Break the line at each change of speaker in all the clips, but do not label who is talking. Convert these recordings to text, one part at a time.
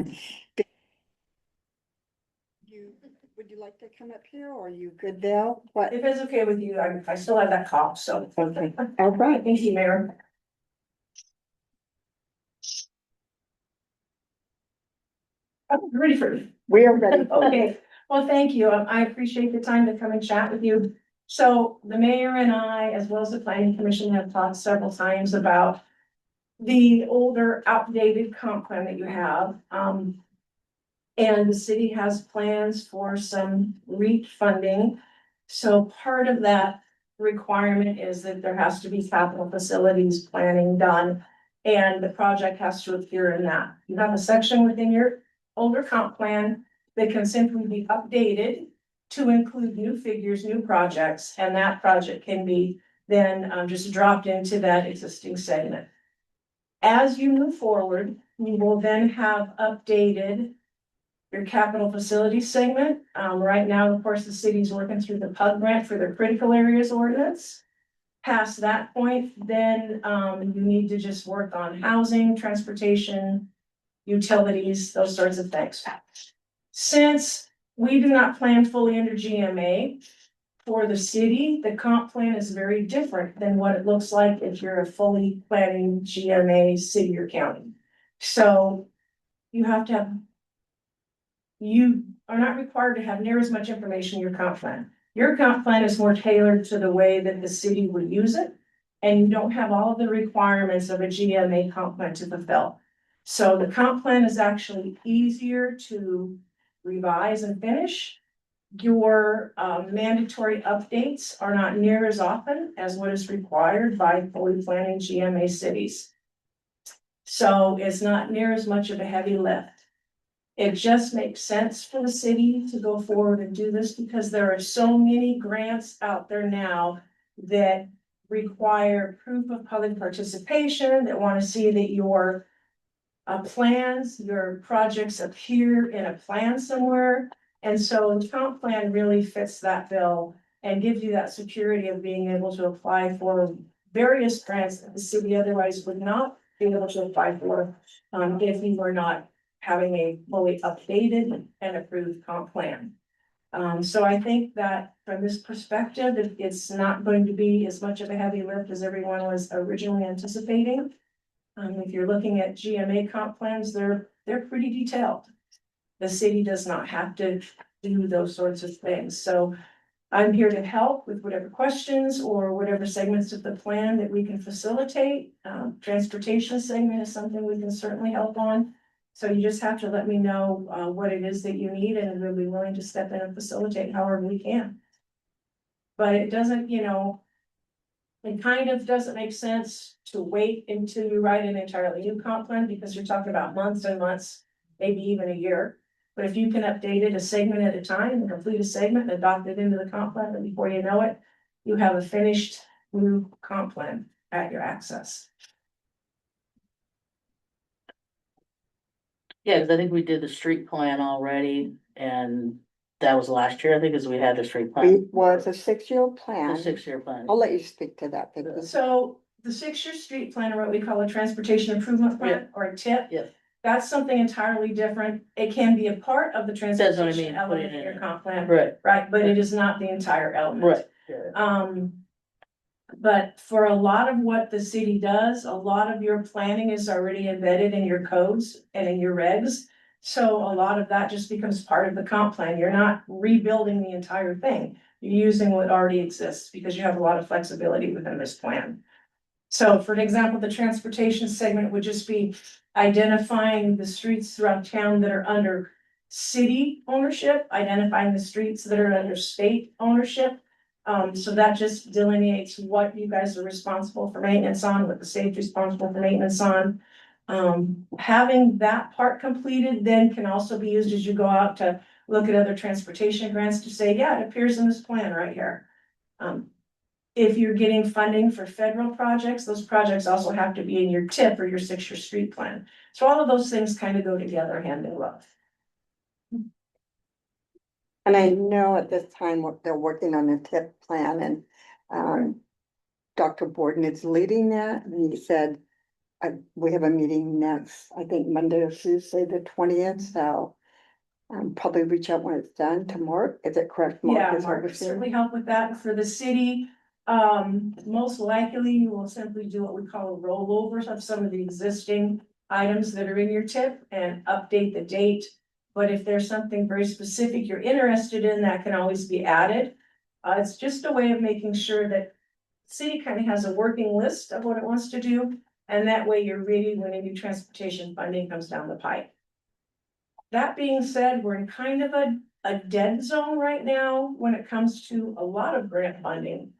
plan. You, would you like to come up here or are you good there? What?
If it's okay with you, I still have that cough, so.
Okay, all right.
Thank you, Mayor. I'm ready for you.
We are ready. for you.
Okay, well, thank you. I appreciate the time to come and chat with you. So the mayor and I, as well as the planning commission, have talked several times about the older outdated comp plan that you have. And the city has plans for some REAP funding. So part of that requirement is that there has to be capital facilities planning done. And the project has to appear in that. You have a section within your older comp plan that can simply be updated to include new figures, new projects, and that project can be then just dropped into that existing segment. As you move forward, you will then have updated your capital facilities segment. Right now, of course, the city's working through the PUD grant for their critical areas ordinance. Past that point, then you need to just work on housing, transportation, utilities, those sorts of things. Since we do not plan fully under GMA for the city, the comp plan is very different than what it looks like if you're a fully planning GMA city or county. So you have to have, you are not required to have near as much information in your comp plan. Your comp plan is more tailored to the way that the city would use it. And you don't have all of the requirements of a GMA comp plan to fulfill. So the comp plan is actually easier to revise and finish. Your mandatory updates are not near as often as what is required by fully planning GMA cities. So it's not near as much of a heavy lift. It just makes sense for the city to go forward and do this because there are so many grants out there now that require proof of public participation, that want to see that your plans, your projects appear in a plan somewhere. And so the comp plan really fits that bill and gives you that security of being able to apply for various grants that the city otherwise would not be able to apply for if you were not having a fully updated and approved comp plan. So I think that from this perspective, it's not going to be as much of a heavy lift as everyone was originally anticipating. If you're looking at GMA comp plans, they're pretty detailed. The city does not have to do those sorts of things. So I'm here to help with whatever questions or whatever segments of the plan that we can facilitate. Transportation segment is something we can certainly help on. So you just have to let me know what it is that you need and we'll be willing to step in and facilitate however we can. But it doesn't, it kind of doesn't make sense to wait until you write an entirely new comp plan because you're talking about months and months, maybe even a year. But if you can update it a segment at a time and complete a segment and adopt it into the comp plan, and before you know it, you have a finished new comp plan at your access.
Yeah, because I think we did the street plan already, and that was last year, I think, as we had the street
It
plan,
was a 6-year
the
plan.
6-year plan.
I'll let you speak to that. Because
So the 6-year street plan, or what we call a transportation improvement plan or a TIP.
Yeah.
That's something entirely different. It can be a part of the
That's what I
transportation
mean,
element
putting
of
it
your
in.
comp plan,
Right,
right? But it is not the entire element.
right. Yeah.
But for a lot of what the city does, a lot of your planning is already embedded in your codes and in your regs. So a lot of that just becomes part of the comp plan. You're not rebuilding the entire thing. You're using what already exists because you have a lot of flexibility within this plan. So for an example, the transportation segment would just be identifying the streets throughout town that are under city ownership, identifying the streets that are under state ownership. So that just delineates what you guys are responsible for maintenance on, what the state's responsible for maintenance on. Having that part completed then can also be used as you go out to look at other transportation grants to say, yeah, it appears in this plan right here. If you're getting funding for federal projects, those projects also have to be in your TIP or your 6-year street plan. So all of those things kind of go together hand in glove.
And I know at this time they're working on a TIP plan and Dr. Borden is leading that. And he said we have a meeting next, I think Monday or Tuesday, the 20th, so. Probably reach out when it's done to Mark, is it correct?
Yeah,
is
Mark can
overseeing?
certainly help with that. For the city, most likely you will simply do what we call a rollover of some of the existing items that are in your tip and update the date. But if there's something very specific you're interested in, that can always be added. It's just a way of making sure that city kind of has a working list of what it wants to do, and that way you're ready when a new transportation funding comes down the pipe. That being said, we're in kind of a dead zone right now when it comes to a lot of grant funding.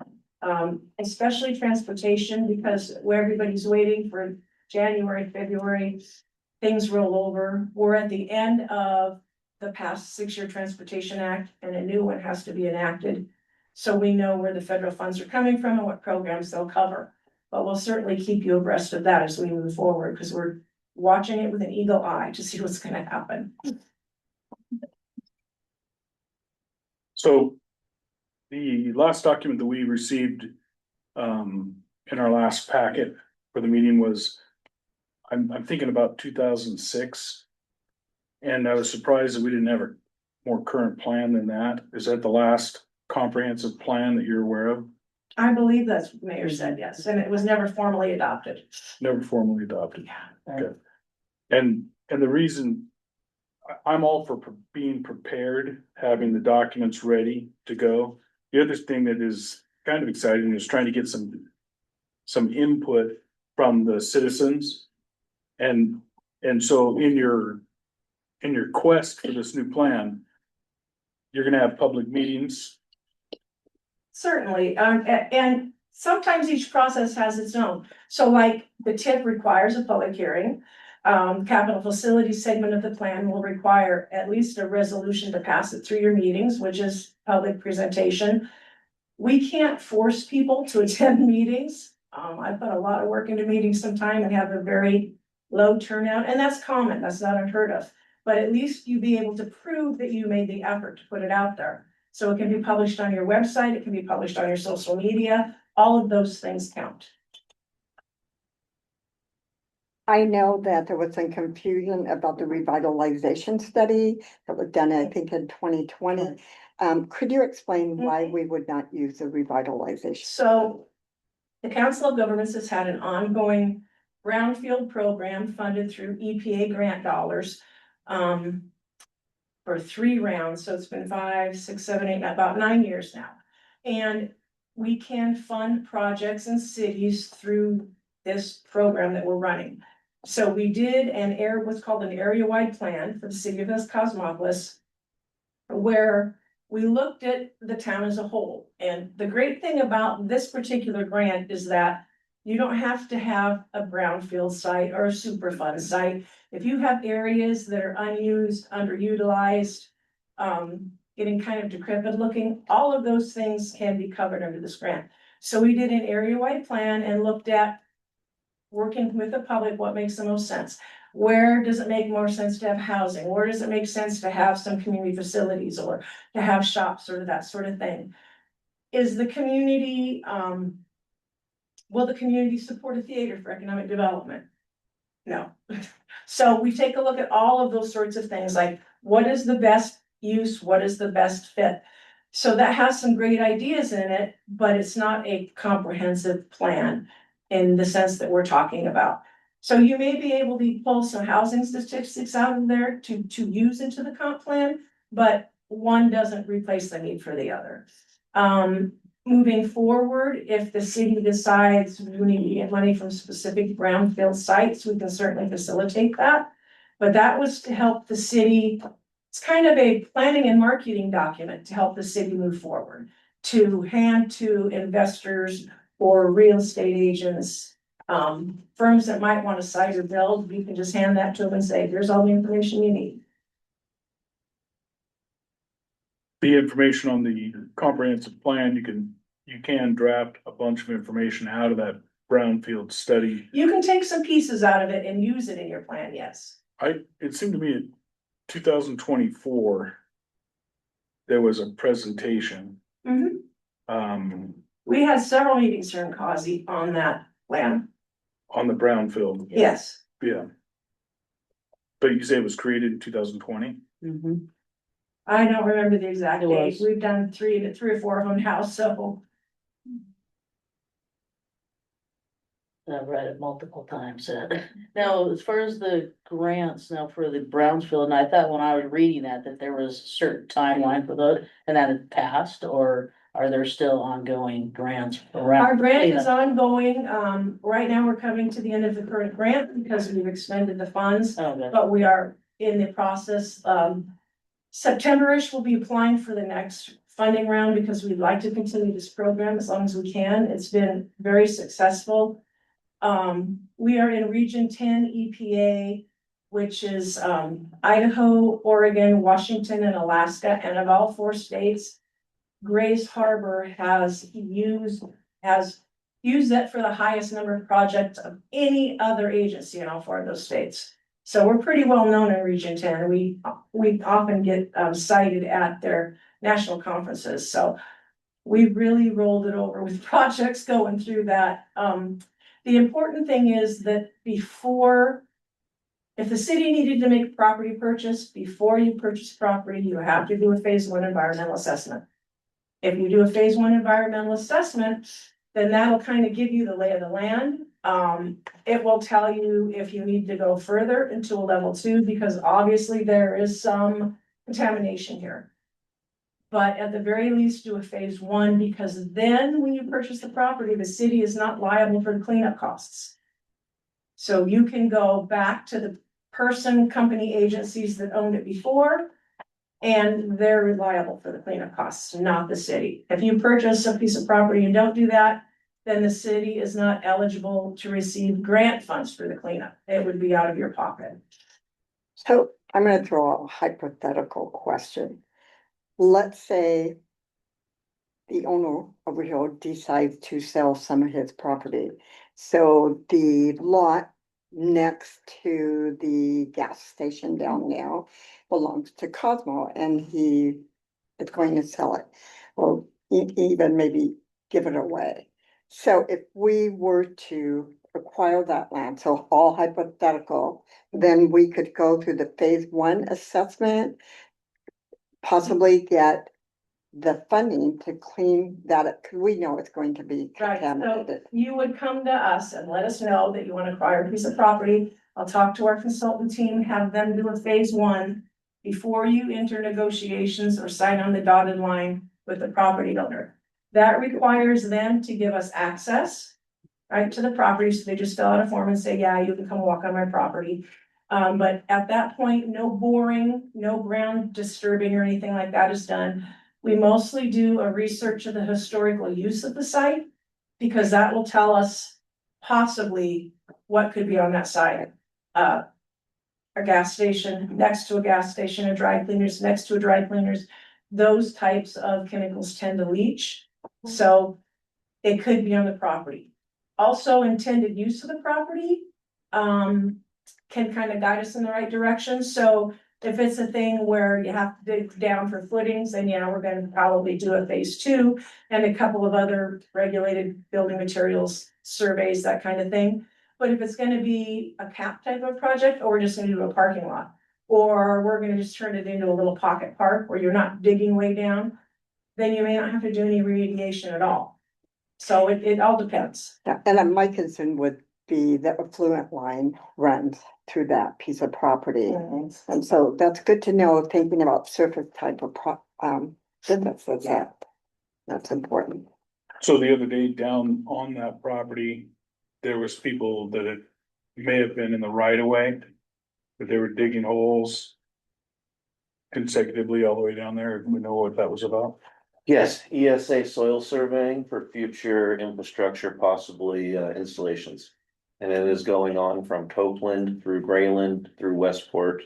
Especially transportation, because where everybody's waiting for January, February, things roll over. We're at the end of the past 6-year Transportation Act, and a new one has to be enacted. So we know where the federal funds are coming from and what programs they'll cover. But we'll certainly keep you abreast of that as we move forward, because we're watching it with an eagle eye to see what's gonna happen.
So the last document that we received in our last packet for the meeting was, I'm thinking about 2006. And I was surprised that we didn't have a more current plan than that. Is that the last comprehensive plan that you're aware of?
I believe that's what the mayor said, yes, and it was never formally adopted.
Never formally adopted.
Yeah.
Okay. And the reason I'm all for being prepared, having the documents ready to go. The other thing that is kind of exciting is trying to get some input from the citizens. And so in your quest for this new plan, you're gonna have public meetings.
Certainly, and sometimes each process has its own. So like the TIP requires a public hearing. Capital facilities segment of the plan will require at least a resolution to pass it through your meetings, which is public presentation. We can't force people to attend meetings. I put a lot of work into meetings sometime and have a very low turnout, and that's common, that's not unheard of. But at least you be able to prove that you made the effort to put it out there. So it can be published on your website, it can be published on your social media, all of those things count.
I know that there was some confusion about the revitalization study that was done, I think, in 2020. Could you explain why we would not use the revitalization?
So the Council of Governments has had an ongoing brownfield program funded through EPA grant dollars. For 3 rounds, so it's been 5, 6, 7, 8, about 9 years now. And we can fund projects in cities through this program that we're running. So we did what's called an area-wide plan for the city of Cosmopolis, where we looked at the town as a whole. And the great thing about this particular grant is that you don't have to have a brownfield site or a Superfund site. If you have areas that are unused, underutilized, getting kind of decrepit looking, all of those things can be covered under this grant. So we did an area-wide plan and looked at working with the public, what makes the most sense. Where does it make more sense to have housing? Where does it make sense to have some community facilities or to have shops or that sort of thing? Is the community, will the community support a theater for economic development? No. So we take a look at all of those sorts of things, like what is the best use, what is the best fit? So that has some great ideas in it, but it's not a comprehensive plan in the sense that we're talking about. So you may be able to pull some housing statistics out of there to use into the comp plan, but one doesn't replace the need for the other. Moving forward, if the city decides we need to get money from specific brownfield sites, we can certainly facilitate that. But that was to help the city. It's kind of a planning and marketing document to help the city move forward, to hand to investors or real estate agents, firms that might want to site or build. You can just hand that to them and say, here's all the information you need.
The information on the comprehensive plan, you can draft a bunch of information out of that brownfield study.
You can take some pieces out of it and use it in your plan, yes.
It seemed to me in 2024, there was a presentation.
We had several meetings here in Causey on that plan.
On the brownfield,
Yes.
yeah. But you say it was created in 2020?
Mhm.
I don't remember the exact
It
date.
was.
We've done three or four of them now, so.
I've read it multiple times. Now, as far as the grants now for the Brownsfield, and I thought when I was reading that there was a certain timeline for those, and that had passed, or are there still ongoing grants around?
Our grant is ongoing. Right now, we're coming to the end of the current grant because we've expended the funds,
Okay,
but we are in the process. September-ish, we'll be applying for the next funding round because we'd like to continue this program as long as we can. It's been very successful. We are in Region 10 EPA, which is, Idaho, Oregon, Washington, and Alaska, and of all four states, Grays Harbor has used that for the highest number of projects of any other agency in all four of those states. So we're pretty well known in Region 10. We often get cited at their national conferences, so we really rolled it over with projects going through that. The important thing is that if the city needed to make a property purchase, before you purchase property, you have to do a phase 1 environmental assessment. If you do a phase 1 environmental assessment, then that'll kind of give you the lay of the land. It will tell you if you need to go further into a level 2, because obviously there is some contamination here. But at the very least, do a phase 1, because then when you purchase the property, the city is not liable for the cleanup costs. So you can go back to the company, agencies that owned it before, and they're liable for the cleanup costs, not the city. If you purchase a piece of property and don't do that, then the city is not eligible to receive grant funds for the cleanup. It would be out of your pocket.
So I'm gonna throw out a hypothetical question. Let's say the owner over here decides to sell some of his property. So the lot next to the gas station down now belongs to Cosmo, and he is going to sell it. Or even maybe give it away. So if we were to acquire that land, so all hypothetical, then we could go through the phase 1 assessment, possibly get the funding to clean that up, because we know it's going to be
Right, so
contaminated.
you would come to us and let us know that you want to acquire a piece of property. I'll talk to our consultant team, have them do a phase 1 before you enter negotiations or sign on the dotted line with the property owner. That requires them to give us access, right, to the property, so they just fill out a form and say, yeah, you can come walk on my property. But at that point, no boring, no ground disturbing or anything like that is done. We mostly do a research of the historical use of the site, because that will tell us possibly what could be on that site. A gas station, next to a gas station, a dry cleaners, next to a dry cleaners. Those types of chemicals tend to leach, so it could be on the property. Also, intended use of the property can kind of guide us in the right direction. So if it's a thing where you have to dig down for footings, then yeah, we're gonna probably do a phase 2 and a couple of other regulated building materials surveys, that kind of thing. But if it's gonna be a cap type of project, or we're just gonna do a parking lot, or we're gonna just turn it into a little pocket park where you're not digging way down, then you may not have to do any remediation at all. So it all depends.
Yeah, and then my concern would be the affluent line runs through that piece of property. And so that's good to know, thinking about surface type of businesses, that's important.
So the other day down on that property, there was people that it may have been in the right of way, but they were digging holes consecutively all the way down there. Do we know what that was about?
Yes, ESA soil surveying for future infrastructure, possibly installations. And it is going on from Copeland through Grayland, through Westport,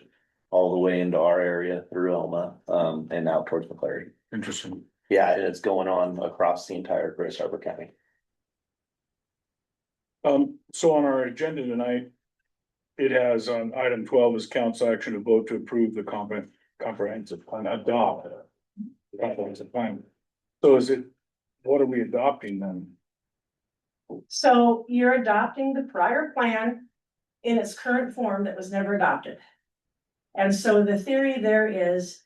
all the way into our area through Elma, and out towards McClary.
Interesting.
Yeah, and it's going on across the entire Grace Harbor County.
So on our agenda tonight, it has on item 12 is council action to vote to approve the comprehensive plan, adopt. Comprehensive plan. So what are we adopting then?
So you're adopting the prior plan in its current form that was never adopted. And so the theory there is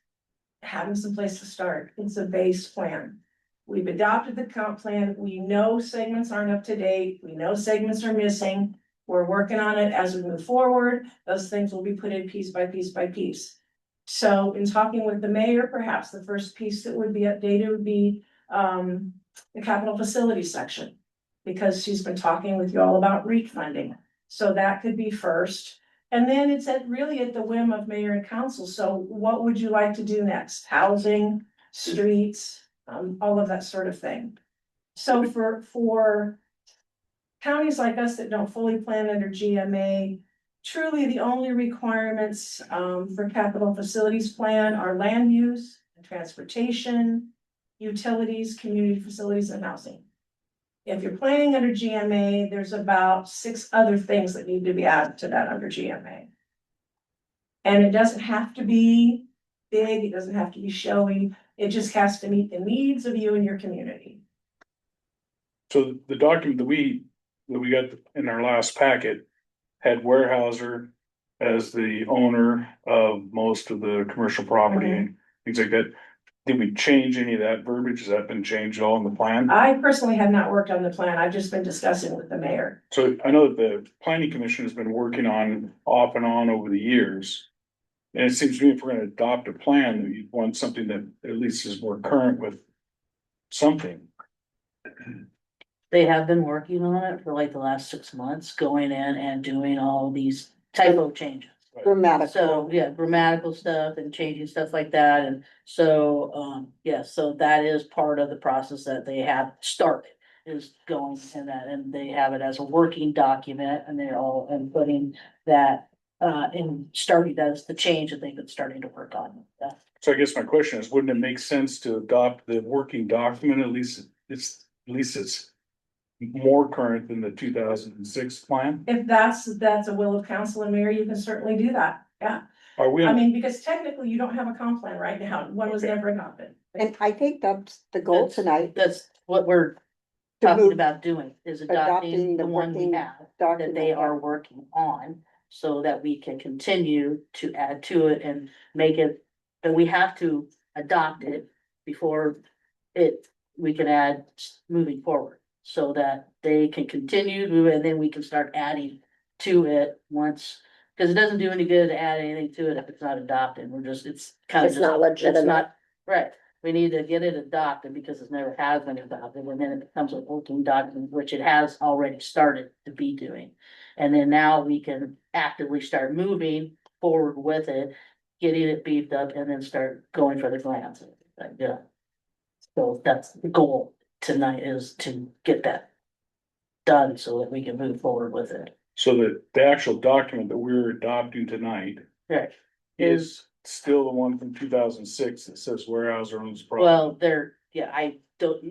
having some place to start. It's a base plan. We've adopted the comp plan. We know segments aren't up to date. We know segments are missing. We're working on it as we move forward. Those things will be put in piece by piece by piece. So in talking with the mayor, perhaps the first piece that would be updated would be the capital facility section. Because she's been talking with you all about REIT funding. So that could be first. And then it's really at the whim of mayor and council. So what would you like to do next? Housing, streets, all of that sort of thing. So for counties like us that don't fully plan under GMA, truly the only requirements for capital facilities plan are land use, transportation, utilities, community facilities, and housing. If you're planning under GMA, there's about 6 other things that need to be added to that under GMA. And it doesn't have to be big, it doesn't have to be showy, it just has to meet the needs of you and your community.
So the document that we got in our last packet had Weyerhaeuser as the owner of most of the commercial property and things like that. Did we change any of that verbiage? Has that been changed at all in the plan?
I personally have not worked on the plan, I've just been discussing with the mayor.
So I know that the planning commission has been working on off and on over the years. And it seems to me if we're gonna adopt a plan, that you want something that at least is more current with something.
They have been working on it for like the last 6 months, going in and doing all these typo changes. So,
Grammatical.
yeah, grammatical stuff and changing stuff like that, and so, yeah, so that is part of the process that they have started. Is going in that, and they have it as a working document, and they're all, and putting that, in starting, that's the change that they've been starting to work on.
So I guess my question is, wouldn't it make sense to adopt the working document, at least it's more current than the 2006 plan?
If that's a will of council and mayor, you can certainly do that, yeah.
Are we,
I
on-
mean, because technically you don't have a comp plan right now, one was
Okay.
never adopted.
And I think that's the goal
That's-
tonight,
That's what we're
to
talking
move
about doing, is
adopting
adopting
the
the one we
working
have, that
document.
they are working on. So that we can continue to add to it and make it, but we have to adopt it before we can add moving forward. So that they can continue to, and then we can start adding to it once, cause it doesn't do any good to add anything to it if it's not adopted, it's kind of.
It's not legitimate.
It's not, right, we need to get it adopted because it never has been adopted, and then it becomes a working document, which it has already started to be doing. And then now we can actively start moving forward with it, getting it beefed up, and then start going for the grants. Yeah. So that's the goal tonight, is to get that done so that we can move forward with it.
so that the actual document that we're adopting tonight
Right.
is still the one from 2006 that says Weyerhaeuser owns property?
Well,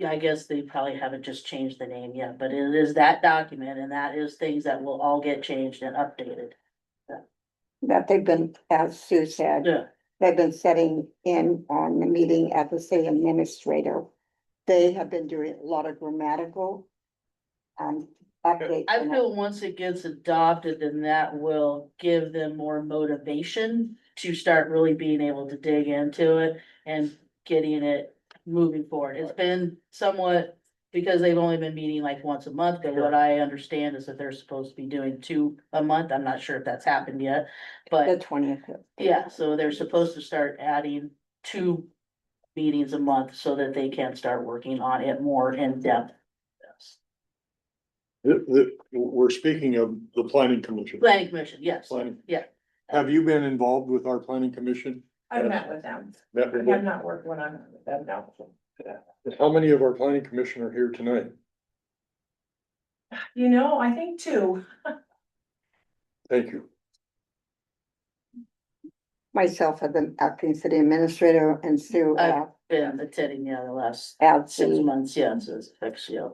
I guess they probably haven't just changed the name yet, but it is that document, and that is things that will all get changed and updated.
That they've been, as Sue said,
Yeah,
they've been setting in on the meeting at the city administrator. They have been doing a lot of grammatical updates.
I
and
feel once it gets adopted, then that will give them more motivation to start really being able to dig into it and getting it moving forward. It's been somewhat, because they've only been meeting like once a month, but what I understand is that they're supposed to be doing 2 a month. I'm not sure if that's happened yet,
The
but
20th.
yeah, so they're supposed to start adding 2 meetings a month so that they can start working on it more in depth.
We're speaking of the planning commission.
Planning commission, yes,
Planning.
yeah.
Have you been involved with our planning commission?
I've met with them,
Met
I
with
have
them?
not worked when I'm with them, no.
How many of our planning commission are here tonight?
You know, I think 2.
Thank you.
Myself as the acting city administrator and Sue
I've been attending, yeah, the last
as
6
the,
months, yeah, so it's fixed, yeah,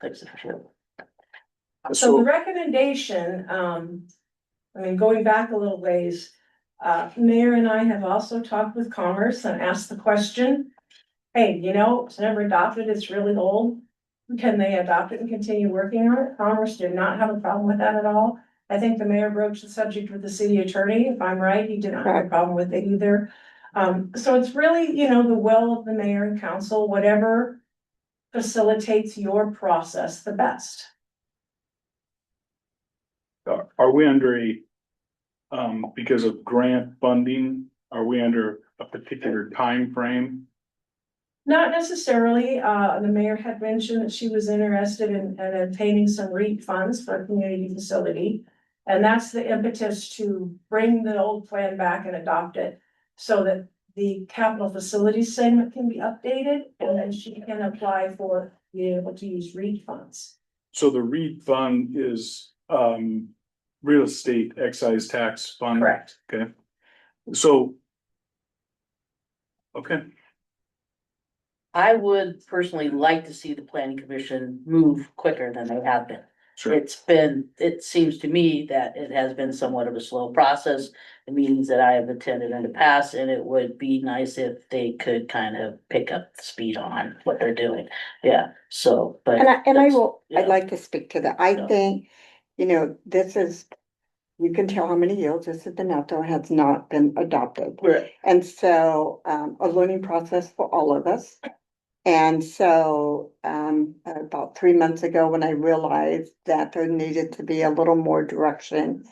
fix it for sure.
So the recommendation, I mean, going back a little ways, Mayor and I have also talked with Commerce and asked the question. Hey, you know, it's never adopted, it's really old. can they adopt it and continue working on it? Commerce did not have a problem with that at all. I think the mayor broached the subject with the city attorney, if I'm right, he did not have a problem with it either. So it's really, you know, the will of the mayor and council, whatever facilitates your process the best.
Are we under a, because of grant funding, are we under a particular time frame?
Not necessarily, the mayor had mentioned that she was interested in obtaining some REAP funds for a community facility. And that's the impetus to bring the old plan back and adopt it, so that the capital facilities segment can be updated, and then she can apply for being able to use REAP funds.
So the REIT fund is, real estate excise tax fund?
Correct.
Okay, so. Okay,
I would personally like to see the planning commission move quicker than they have been.
sure.
It seems to me that it has been somewhat of a slow process. The meetings that I have attended in the past, and it would be nice if they could kind of pick up the speed on what they're doing. Yeah, so, but.
And I
that's-
will,
yeah.
I'd like to speak to that. I
Yeah.
think, you know, this is, you can tell how many years this has been out there, has not been adopted.
Right.
And so, a learning process for all of us. And so, about 3 months ago, when I realized that there needed to be a little more direction,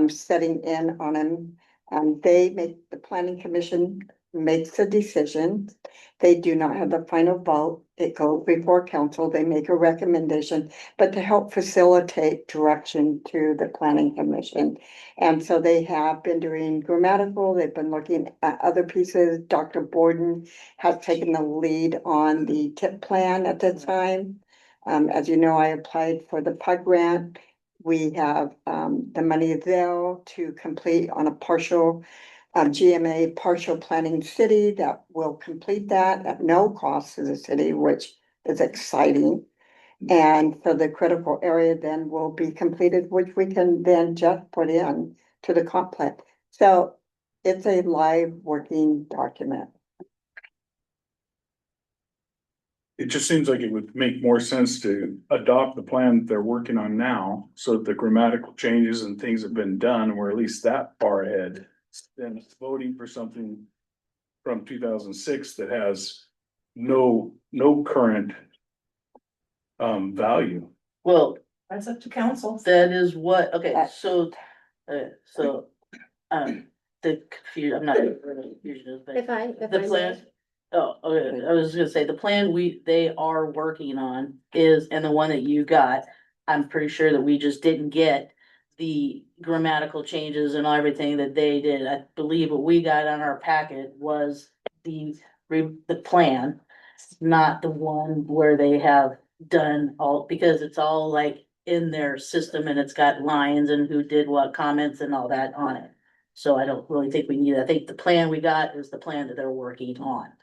setting in on them, the planning commission makes a decision. They do not have the final vote. It goes before council. They make a recommendation, but to help facilitate direction to the planning commission. And so they have been doing grammatical, they've been looking at other pieces. Dr. Borden has taken the lead on the tip plan at this time. As you know, I applied for the PUG grant. We have, the money there to complete on a partial, GMA partial planning city that will complete that at no cost to the city, which is exciting. And so the critical area then will be completed, which we can then just put in to the comp plan. So it's a live working document.
It just seems like it would make more sense to adopt the plan that they're working on now, so that the grammatical changes and things have been done, and we're at least that far ahead. Than voting for something from 2006 that has no current value.
Well,
That's up to council.
that is what, okay,
Uh,
so, the confusion, I'm not sure where the confusion is, but.
If I
The
may.
plan, oh, okay, I was gonna say, the plan they are working on is, and the one that you got, I'm pretty sure that we just didn't get the grammatical changes and everything that they did. I believe what we got on our packet was the plan, not the one where they have done all, because it's all like in their system and it's got lines and who did what comments and all that on it. So I don't really think we need, I think the plan we got is the plan that they're working on.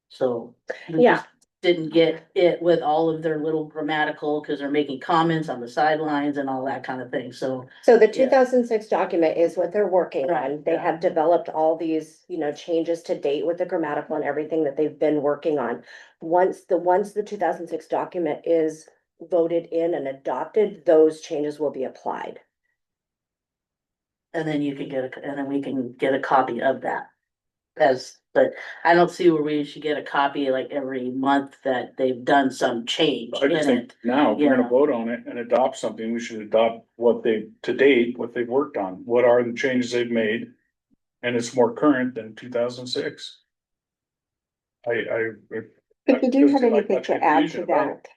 So. we
Yeah.
just Didn't get it with all of their little grammatical, cause they're making comments on the sidelines and all that kind of thing, so.
So the
Yeah.
2006 document is what they're working
Right,
on. They
yeah.
have developed all these, changes to date with the grammatical and everything that they've been working on. Once the 2006 document is voted in and adopted, those changes will be applied.
And then you can and then we can get a copy of that. But I don't see where we should get a copy like every month that they've done some change
I
in
just think
it.
now, if we're gonna
Yeah.
vote on it and adopt something, we should adopt what to date, what they've worked on. What are the changes they've made? And it's more current than 2006.
If you do have
Just like
anything
much
to add
confusion
to
about
that,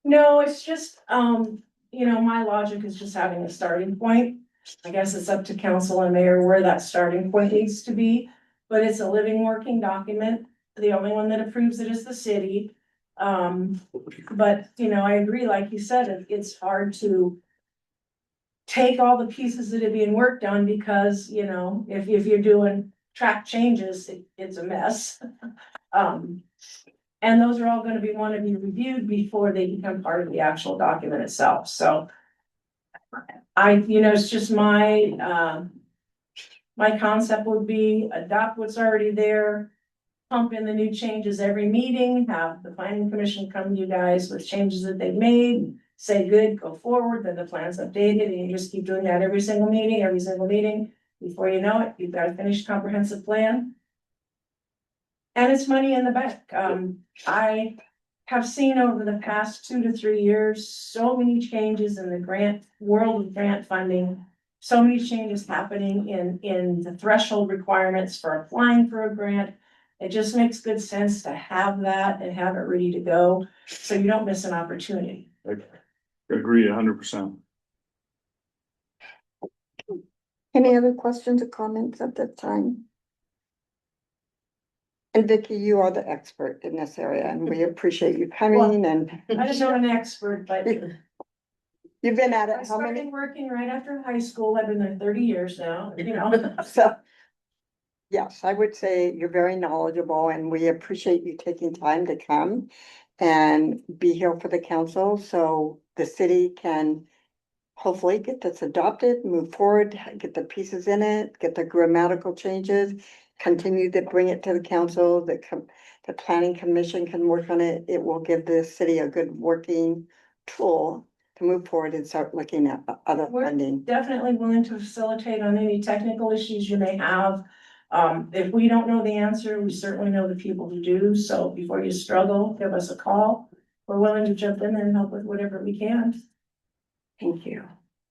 No, it's just, my logic is just having a starting point. I guess it's up to council and mayor where that starting point needs to be, but it's a living, working document. The only one that approves it is the city. But, I agree, like you said, it's hard to take all the pieces that are being worked on because, if you're doing track changes, it's a mess. And those are all gonna want to be reviewed before they become part of the actual document itself, so. It's just my concept would be adopt what's already there. pump in the new changes every meeting, have the planning commission come to you guys with changes that they've made. Say good, go forward, then the plan's updated, and you just keep doing that every single meeting. Before you know it, you've got a finished comprehensive plan. And it's money in the bank. I have seen over the past 2 to 3 years, so many changes in the world of grant funding. So many changes happening in the threshold requirements for applying for a grant. It just makes good sense to have that and have it ready to go, so you don't miss an opportunity.
I agree 100%.
Any other questions or comments at this time? And Vicky, you are the expert in this area and we appreciate you coming and
I just not an expert, but
you've been at
I
it how
started
many?
working right after high school. I've been there 30 years now, you know.
So, yes, I would say you're very knowledgeable and we appreciate you taking time to come and be here for the council, so the city can hopefully get this adopted, move forward, get the pieces in it, get the grammatical changes, continue to bring it to the council, the planning commission can work on it. It will give the city a good working tool to move forward and start looking at other
We're
funding.
definitely willing to facilitate on any technical issues you may have. If we don't know the answer, we certainly know the people who do, so before you struggle, give us a call. We're willing to jump in there and help with whatever we can.
Thank you.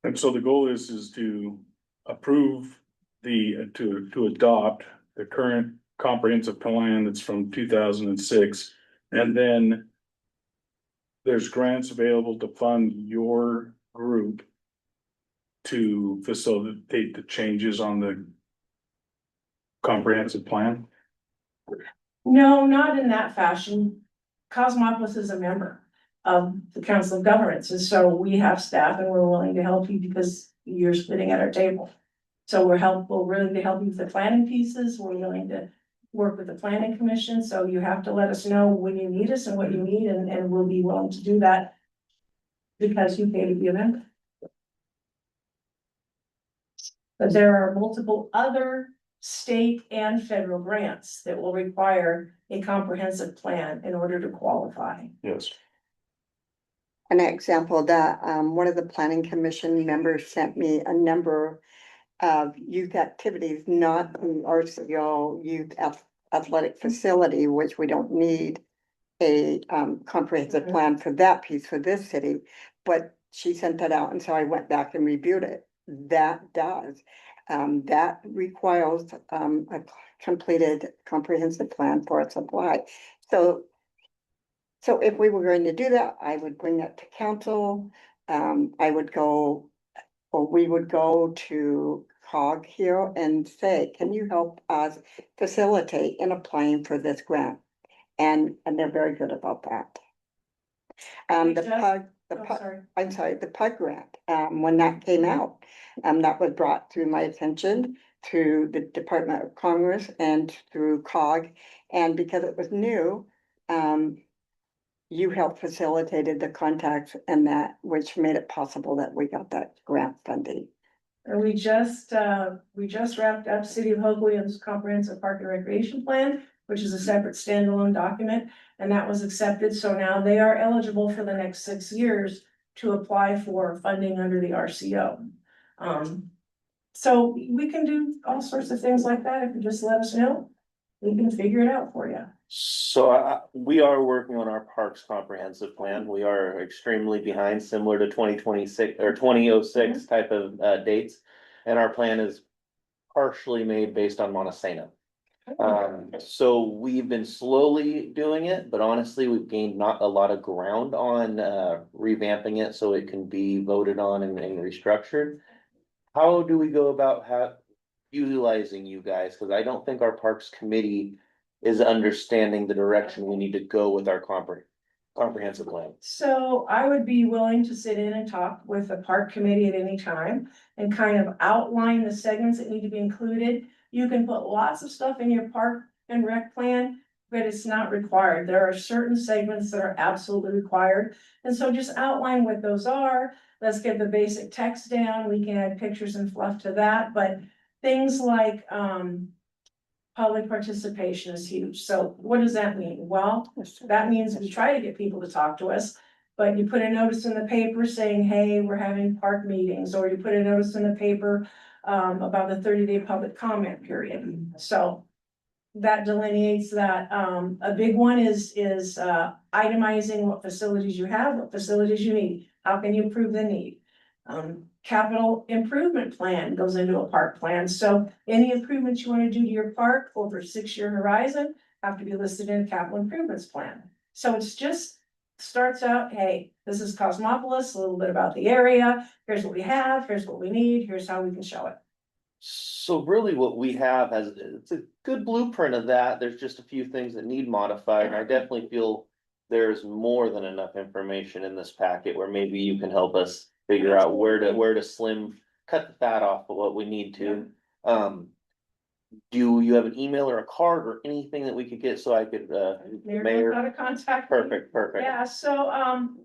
And so the goal is to approve to adopt the current comprehensive plan that's from 2006. And then there's grants available to fund your group to facilitate the changes on the comprehensive plan.
No, not in that fashion. Cosmopolis is a member of the Council of Governments, and so we have staff and we're willing to help you because you're sitting at our table. So we're willing to help you with the planning pieces, we're willing to work with the planning commission, so you have to let us know when you need us and what you need, and we'll be willing to do that because you pay to be a member. But there are multiple other state and federal grants that will require a comprehensive plan in order to qualify.
Yes.
An example of that, one of the planning commission members sent me a number of youth activities, not the RCO youth athletic facility, which we don't need a comprehensive plan for that piece for this city, but she sent that out, and so I went back and reviewed it. That does. That requires a completed comprehensive plan for its supply. So if we were going to do that, I would bring that to council. I would go, or we would go to COG here and say, can you help us facilitate in applying for this grant? And they're very good about that.
Wait,
The
Jeff?
PUG,
Oh, sorry.
I'm sorry, the PUG grant, when that came out, that was brought to my attention through the Department of Commerce and through COG. And because it was new, you helped facilitated the contacts and that, which made it possible that we got that grant funding.
And we just wrapped up City of Hope Williams Comprehensive Park and Recreation Plan, which is a separate standalone document, and that was accepted, so now they are eligible for the next 6 years to apply for funding under the RCO. So we can do all sorts of things like that, if you just let us know, we can figure it out for you.
So we are working on our parks comprehensive plan. We are extremely behind, similar to 2026 or 2006 type of dates. And our plan is partially made based on Montesano. So we've been slowly doing it, but honestly, we've gained not a lot of ground on revamping it so it can be voted on and restructured. How do we go about utilizing you guys? Cause I don't think our parks committee is understanding the direction we need to go with our comprehensive plan.
So I would be willing to sit in and talk with the park committee at any time and kind of outline the segments that need to be included. You can put lots of stuff in your park and rec plan, but it's not required. There are certain segments that are absolutely required. And so just outline what those are. Let's get the basic text down. We can add pictures and fluff to that, but things like, public participation is huge. So what does that mean? Well, that means we try to get people to talk to us. But you put a notice in the paper saying, hey, we're having park meetings, or you put a notice in the paper about the 30-day public comment period. So that delineates that. A big one is itemizing what facilities you have, what facilities you need. How can you improve the need? Capital improvement plan goes into a park plan. So any improvements you want to do to your park over a 6-year horizon have to be listed in a capital improvements plan. So it's just starts out, hey, this is Cosmopolis, a little bit about the area. Here's what we have, here's what we need, here's how we can show it.
So really what we have has, it's a good blueprint of that. There's just a few things that need modified, and I definitely feel there's more than enough information in this packet where maybe you can help us figure out where to cut the fat off of what we need to. Do you have an email or a card or anything that we could get so I could,
Mayor, got to contact me.
perfect.
Yeah, so,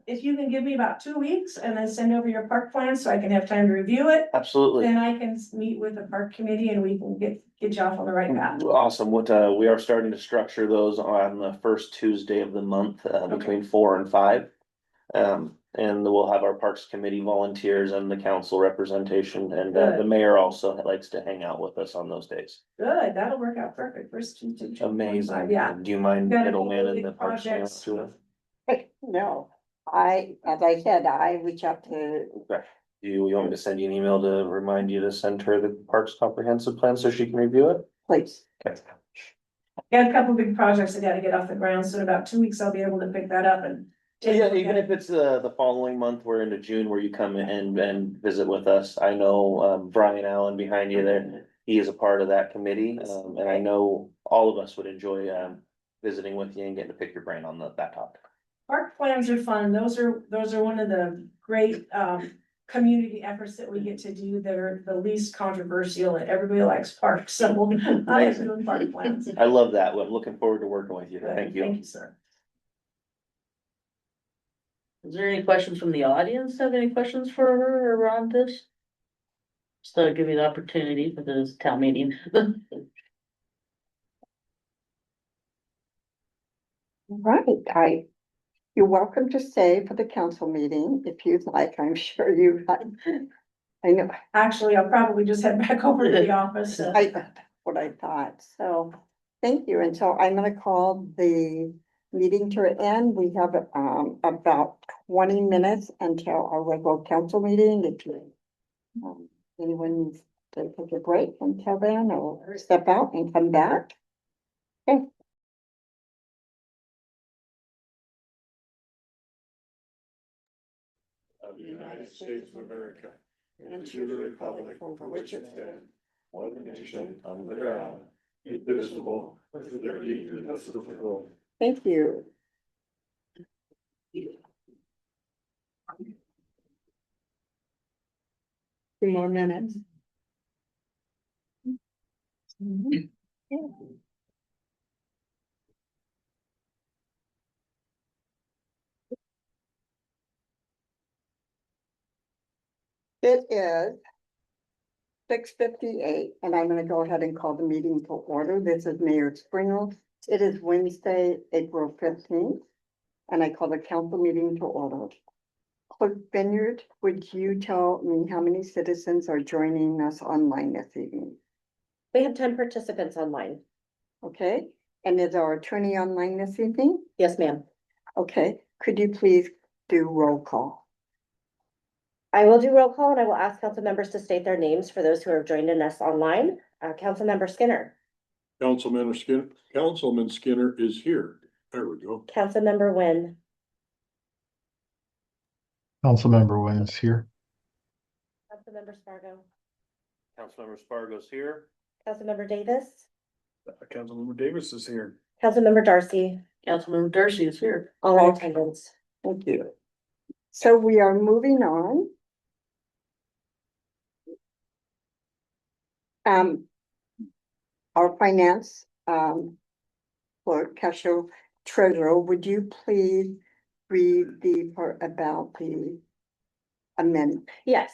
if you can give me about 2 weeks and then send over your park plan so I can have time to review it,
Absolutely.
then I can meet with the park committee and we can get you off on the right path.
Awesome. What, we are starting to structure those on the first Tuesday of the month, between 4 and 5. And we'll have our Parks Committee volunteers and the council representation, and the
Good.
mayor also likes to hang out with us on those days.
Good, that'll work out perfect. First Tuesday.
Amazing.
Yeah.
Do you mind
Got a
middleman
couple
in the
big
Parks?
projects.
No, as I said, I reach out to,
Do you want me to send you an email to remind you to send her the Parks Comprehensive Plan so she can review it?
please.
Okay.
Got a couple big projects I gotta get off the ground, so in about 2 weeks I'll be able to pick that up and. take a
Yeah,
look
even
at
if it's the following month, we're into June where you come in and visit with us. I know Brian Allen behind you there. He is a part of that committee, and I know all of us would enjoy visiting with you and getting to pick your brain on that topic.
Park plans are fun. Those are one of the great community efforts that we get to do that are the least controversial, and everybody likes parks, so I like doing park plans.
I love that. I'm looking forward to working with you. Thank you.
Thank you, sir.
Is there any questions from the audience? Have any questions for her around this? So give me the opportunity for this town meeting.
Right, you're welcome to stay for the council meeting if you'd like. I'm sure you, I know,
Actually, I'll probably just head back over to the office.
that's what I thought. So, thank you. And so I'm gonna call the meeting to an end. We have about 20 minutes until our regular council meeting. If you, anyone needs to take a break until then, or step out and come back. Okay.
Of the United States of America, and to the republic for which it stands, one nation under God, indivisible, with liberty and justice for all.
Thank you. Two more minutes. It is 6:58, and I'm gonna go ahead and call the meeting to order. This is Mayor Springel. It is Wednesday, April 15th, and I call the council meeting to order. Clerk Vineyard, would you tell me how many citizens are joining us online this evening?
We have 10 participants online.
Okay, and is our attorney online this evening?
Yes, ma'am.
Okay, could you please do roll call?
I will do roll call and I will ask council members to state their names for those who are joining us online. Councilmember Skinner,
Councilman Skinner is here. There we go.
Councilmember Nguyen,
Councilmember Wynn is here.
Councilmember Spargo,
Councilmember Spargo's here.
Councilmember Davis,
Councilmember Davis is here.
Councilmember Darcy,
Councilmember Darcy is here.
all in attendance.
Thank you. So we are moving on. Our finance, clerk, Cashier Treasurer, would you please read the part about the amendment?
Yes.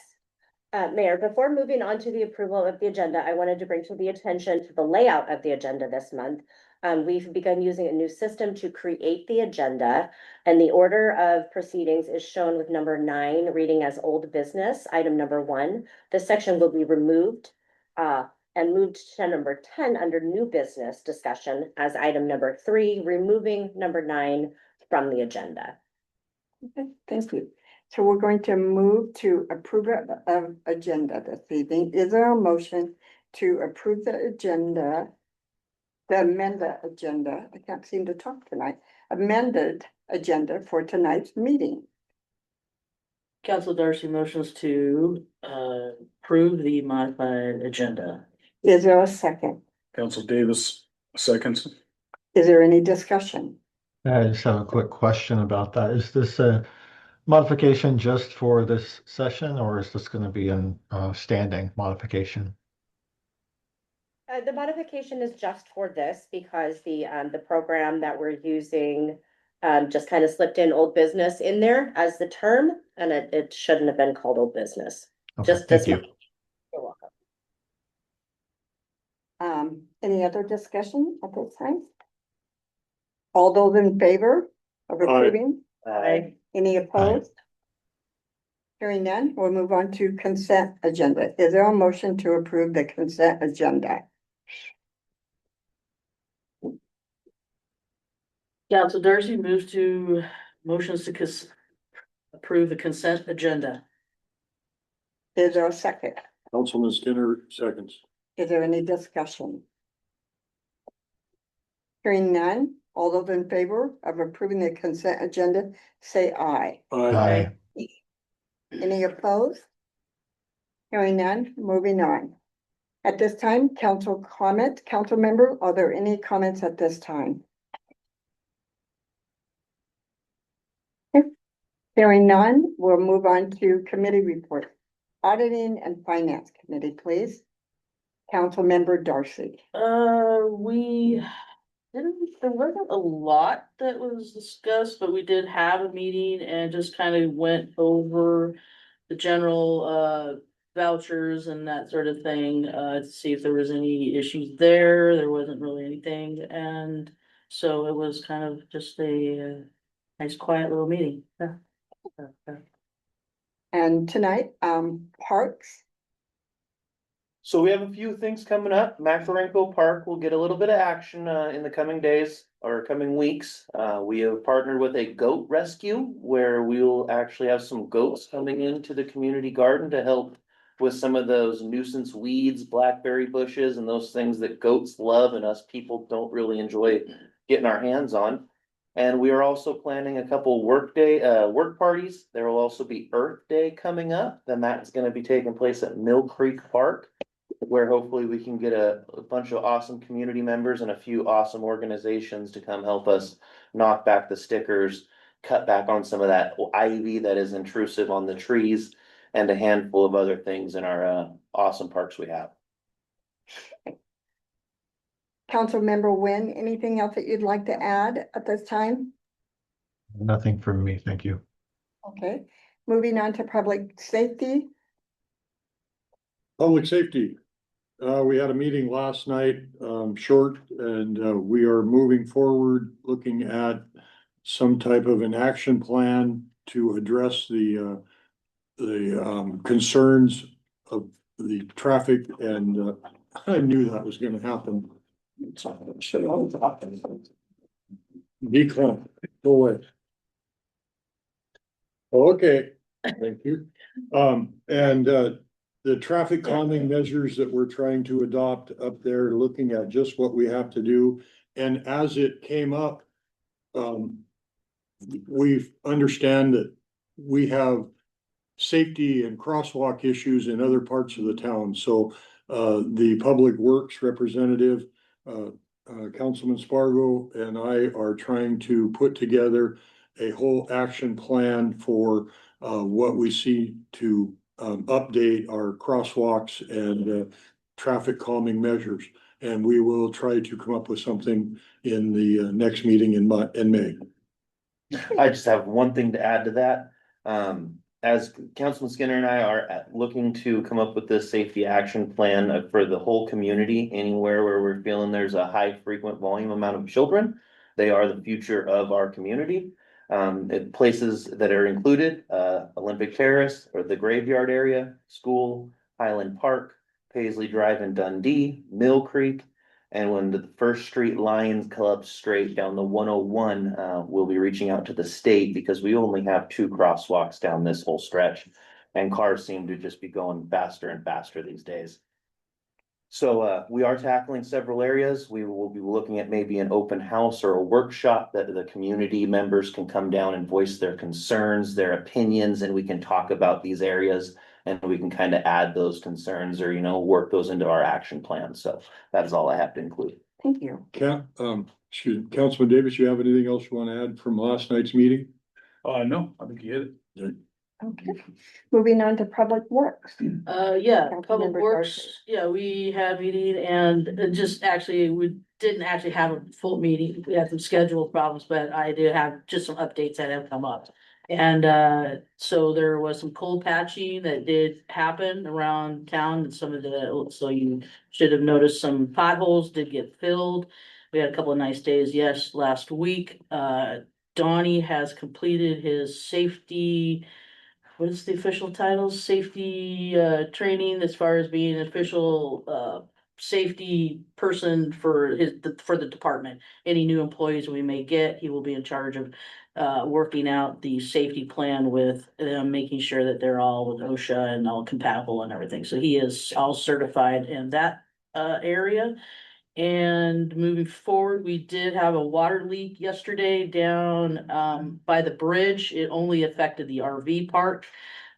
Mayor, before moving on to the approval of the agenda, I wanted to bring to the attention to the layout of the agenda this month. We've begun using a new system to create the agenda, and the order of proceedings is shown with number 9, reading as old business, item number 1. This section will be removed and moved to number 10 under new business discussion as item number 3, removing number 9 from the agenda.
Okay, thank you. So we're going to move to approve of agenda this evening. Is there a motion to approve the agenda? The amended agenda, I can't seem to talk tonight, amended agenda for tonight's meeting.
Council Darcy motions to approve the modified agenda.
Is there a second?
Council Davis, seconds.
Is there any discussion?
I just have a quick question about that. Is this a modification just for this session, or is this gonna be an standing modification?
The modification is just for this because the program that we're using just kind of slipped in old business in there as the term, and it shouldn't have been called old business.
Okay,
Just
thank
this.
you.
You're welcome.
Any other discussion at this time? All those in favor of approving? Any opposed? Hearing none, we'll move on to consent agenda. Is there a motion to approve the consent agenda?
Council Darcy moves to motions to approve the consent agenda.
Is there a second?
Councilman Skinner, seconds.
Is there any discussion? Hearing none, all those in favor of approving the consent agenda, say aye.
Aye.
Any opposed? Hearing none, moving on. At this time, council comment, council member, are there any comments at this time? Hearing none, we'll move on to committee report. Auditing and Finance Committee, please. Council member Darcy.
We didn't, there wasn't a lot that was discussed, but we did have a meeting and just kind of went over the general vouchers and that sort of thing, to see if there was any issues there. There wasn't really anything, and so it was kind of just a nice quiet little meeting. Yeah.
And tonight, Parks,
So we have a few things coming up. Macarenko Park will get a little bit of action in the coming days or coming weeks. We have partnered with a goat rescue where we will actually have some goats coming into the community garden to help with some of those nuisance weeds, blackberry bushes, and those things that goats love and us people don't really enjoy getting our hands on. And we are also planning a couple work parties. There will also be Earth Day coming up, and that's gonna be taking place at Mill Creek Park, where hopefully we can get a bunch of awesome community members and a few awesome organizations to come help us knock back the stickers, cut back on some of that ivy that is intrusive on the trees, and a handful of other things in our awesome parks we have.
Council member Wynn, anything else that you'd like to add at this time?
Nothing from me, thank you.
Okay, moving on to public safety.
Public safety. We had a meeting last night, short, and we are moving forward, looking at some type of an action plan to address the concerns of the traffic, and I knew that was gonna happen. Decline, go away. Okay, thank you. The traffic calming measures that we're trying to adopt up there, looking at just what we have to do. And as it came up, we understand that we have safety and crosswalk issues in other parts of the town. So the Public Works representative, Councilman Spargo, and I are trying to put together a whole action plan for what we see to update our crosswalks and traffic calming measures. And we will try to come up with something in the next meeting in May.
I just have one thing to add to that. as Councilman Skinner and I are looking to come up with this safety action plan for the whole community, anywhere where we're feeling there's a high frequent volume amount of children. They are the future of our community. Places that are included, Olympic Terrace or the graveyard area, school, Highland Park, Paisley Drive in Dundee, Mill Creek. And when the First Street Lions Club straight down the 101, we'll be reaching out to the state because we only have 2 crosswalks down this whole stretch. And cars seem to just be going faster and faster these days. So we are tackling several areas. We will be looking at maybe an open house or a workshop that the community members can come down and voice their concerns, their opinions, and we can talk about these areas. And we can kind of add those concerns or, work those into our action plan. So that is all I have to include.
Thank you.
Councilman Davis, you have anything else you want to add from last night's meeting?
No, I think you hit it.
Okay, moving on to public works.
Yeah, Public
Councilmember
Works,
Darcy.
yeah, we had a meeting and just actually, we didn't actually have a full meeting. We had some schedule problems, but I did have just some updates that have come up. And so there was some cold patching that did happen around town and some of so you should have noticed some potholes did get filled. We had a couple of nice days, yes, last week. Donnie has completed his safety, what is the official title? Safety training as far as being an official safety person for the department. Any new employees we may get, he will be in charge of working out the safety plan with them, making sure that they're all with OSHA and all compatible and everything. So he is all certified in that area. And moving forward, we did have a water leak yesterday down by the bridge. It only affected the RV park.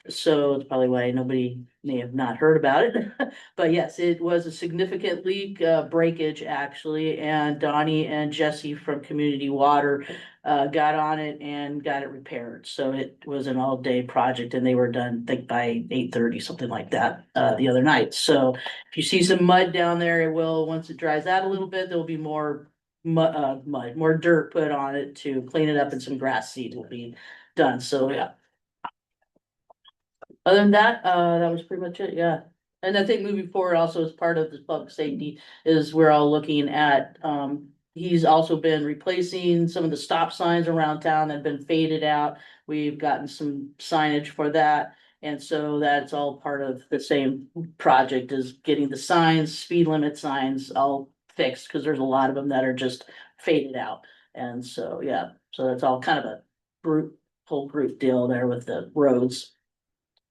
So it's probably why nobody may have not heard about it. But yes, it was a significant leak, breakage actually, and Donnie and Jesse from Community Water got on it and got it repaired. So it was an all-day project and they were done, I think by 8:30, something like that, the other night. So if you see some mud down there, it will, once it dries out a little bit, there'll be more more dirt put on it to clean it up, and some grass seed will be done. So yeah. Other than that, that was pretty much it, yeah. And I think moving forward also as part of this public safety is we're all looking at, he's also been replacing some of the stop signs around town that have been faded out. We've gotten some signage for that. And so that's all part of the same project, is getting the signs, speed limit signs all fixed, because there's a lot of them that are just faded out. And so, yeah, so that's all kind of a whole group deal there with the roads.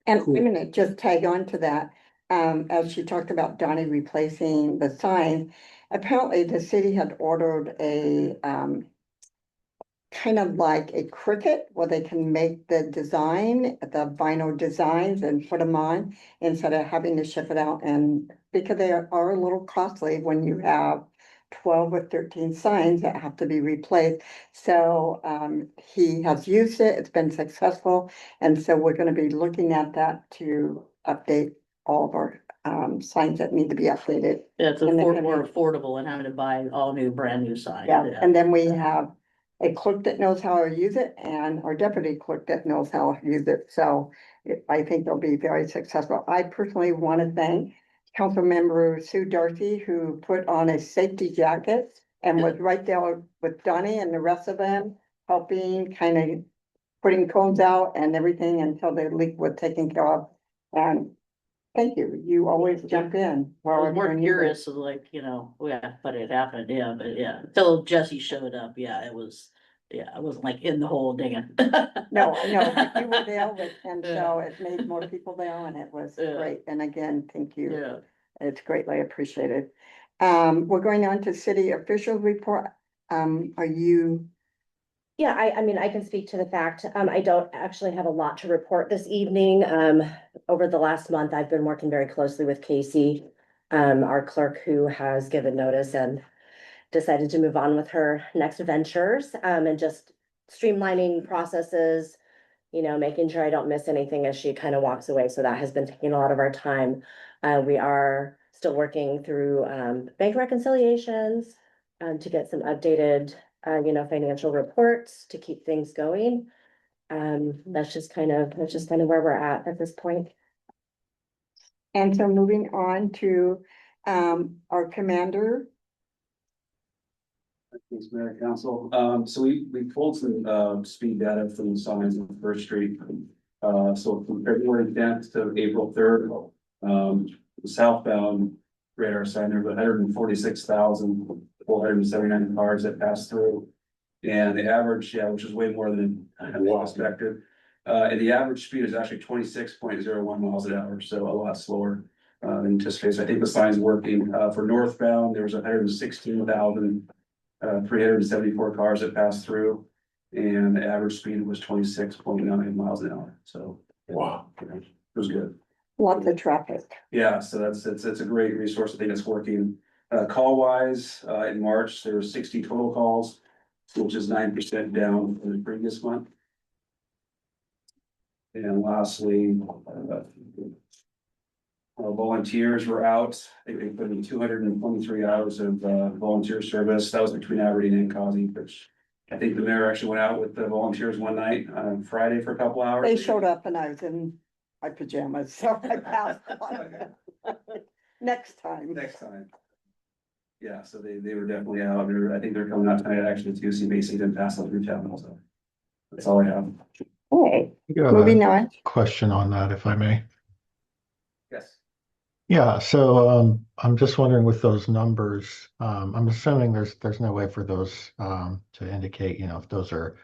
And I'm gonna just tag on to that, as she talked about Donnie replacing the sign. Apparently, the city had ordered a, kind of like a Cricut where they can make the design, the vinyl designs and put them on instead of having to ship it out. And because they are a little costly when you have 12 or 13 signs that have to be replaced. So he has used it, it's been successful. And so we're gonna be looking at that to update all of our signs that need to be updated.
Yeah, it's
And then-
more affordable than having to buy all new, brand new signs.
Yeah, and then we have a clerk that knows how to use it and our deputy clerk that knows how to use it. So I think they'll be very successful. I personally want to thank Councilmember Sue Darcy, who put on a safety jacket and was right there with Donnie and the rest of them, helping kind of putting cones out and everything until the leak was taken care of. And thank you. You always jump in.
I
while
was more
we're doing
curious of like, yeah, but it happened, yeah, but yeah, until Jesse showed up, yeah, it was, yeah, I wasn't like in the hole digging.
No, I know, but you were there with, and
Yeah.
so it made more people there and it was
Yeah.
great. And again, thank you.
Yeah,
It's greatly appreciated. We're going on to city official report. Are you,
Yeah, I mean, I can speak to the fact, I don't actually have a lot to report this evening. Over the last month, I've been working very closely with Casey, our clerk, who has given notice and decided to move on with her next ventures, and just streamlining processes, making sure I don't miss anything as she kind of walks away. So that has been taking a lot of our time. We are still working through, bank reconciliations, to get some updated financial reports to keep things going. That's just kind of where we're at this point.
And so moving on to, our commander.
Thanks, Mayor and Council. So we pulled some, speed data from the signs on First Street. So from February tenth to April third, southbound radar sign, there was 146,479 cars that passed through. And the average, which is way more than I had expected. And the average speed is actually 26.01 miles an hour, so a lot slower than anticipated. So I think the sign's working. For northbound, there was 116,374 cars that passed through. And the average speed was 26.9 miles an hour, so.
Wow.
It was good.
Lots of traffic.
Yeah, so it's a great resource. I think it's working. Call wise, in March, there were 60 total calls, which is 9% down from the previous month. And lastly, volunteers were out. They put in 223 hours of volunteer service. That was between Aberdeen and Causey, which I think the mayor actually went out with the volunteers one night on Friday for a couple hours.
They showed up and I was in my pajamas, so I passed on. Next time.
Next time. Yeah, so they were definitely out. I think they're coming out tonight actually to see basically them pass out through town also. That's all I have.
Okay,
You have
moving
a
on.
question on that, if I may.
Yes.
Yeah, so I'm just wondering with those numbers, I'm assuming there's no way for those to indicate, if those are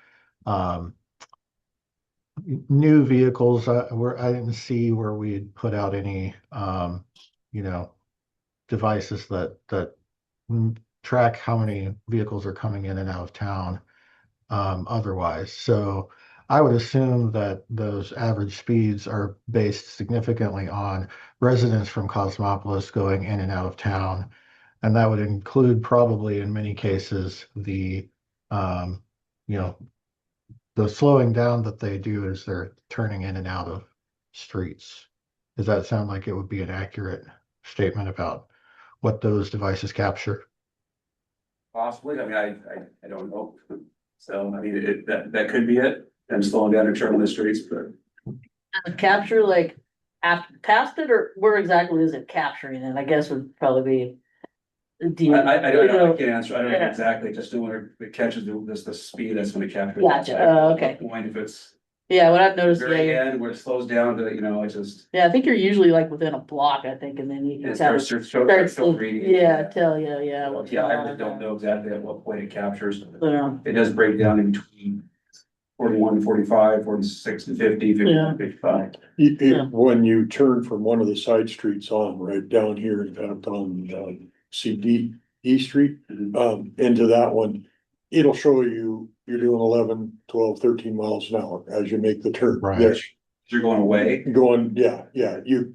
new vehicles, where I didn't see where we had put out any devices that track how many vehicles are coming in and out of town otherwise. So I would assume that those average speeds are based significantly on residents from Cosmopolis going in and out of town. And that would include probably in many cases the slowing down that they do as they're turning in and out of streets. Does that sound like it would be an accurate statement about what those devices capture?
Possibly. I mean, I don't know. So I mean, that could be it. And slowing down and turning the streets, but
Capture like after past it, or where exactly is it capturing it? I guess would probably be.
I don't know. I
know.
can't answer. I don't know
Yeah.
exactly. Just know when it catches the speed that's when it captures.
Gotcha. Okay.
Point if it's
Yeah, what I've noticed,
very
yeah,
end where it slows down to, it's just.
yeah, I think you're usually like within a block, I think, and then you can
It
tell.
starts
Starts to,
reading.
yeah, tell you, yeah. what's
Yeah, I
going
really
on.
don't know exactly at what point it captures.
Yeah.
It does break down in between 41, 45, 46 to 50, 51, 55.
Yeah.
When you turn from one of the side streets on, right down here, in fact, on CDE Street, into that one, it'll show you, you're doing 11, 12, 13 miles an hour as you make the turn.
Right.
Yes,
You're going away.
going, yeah, you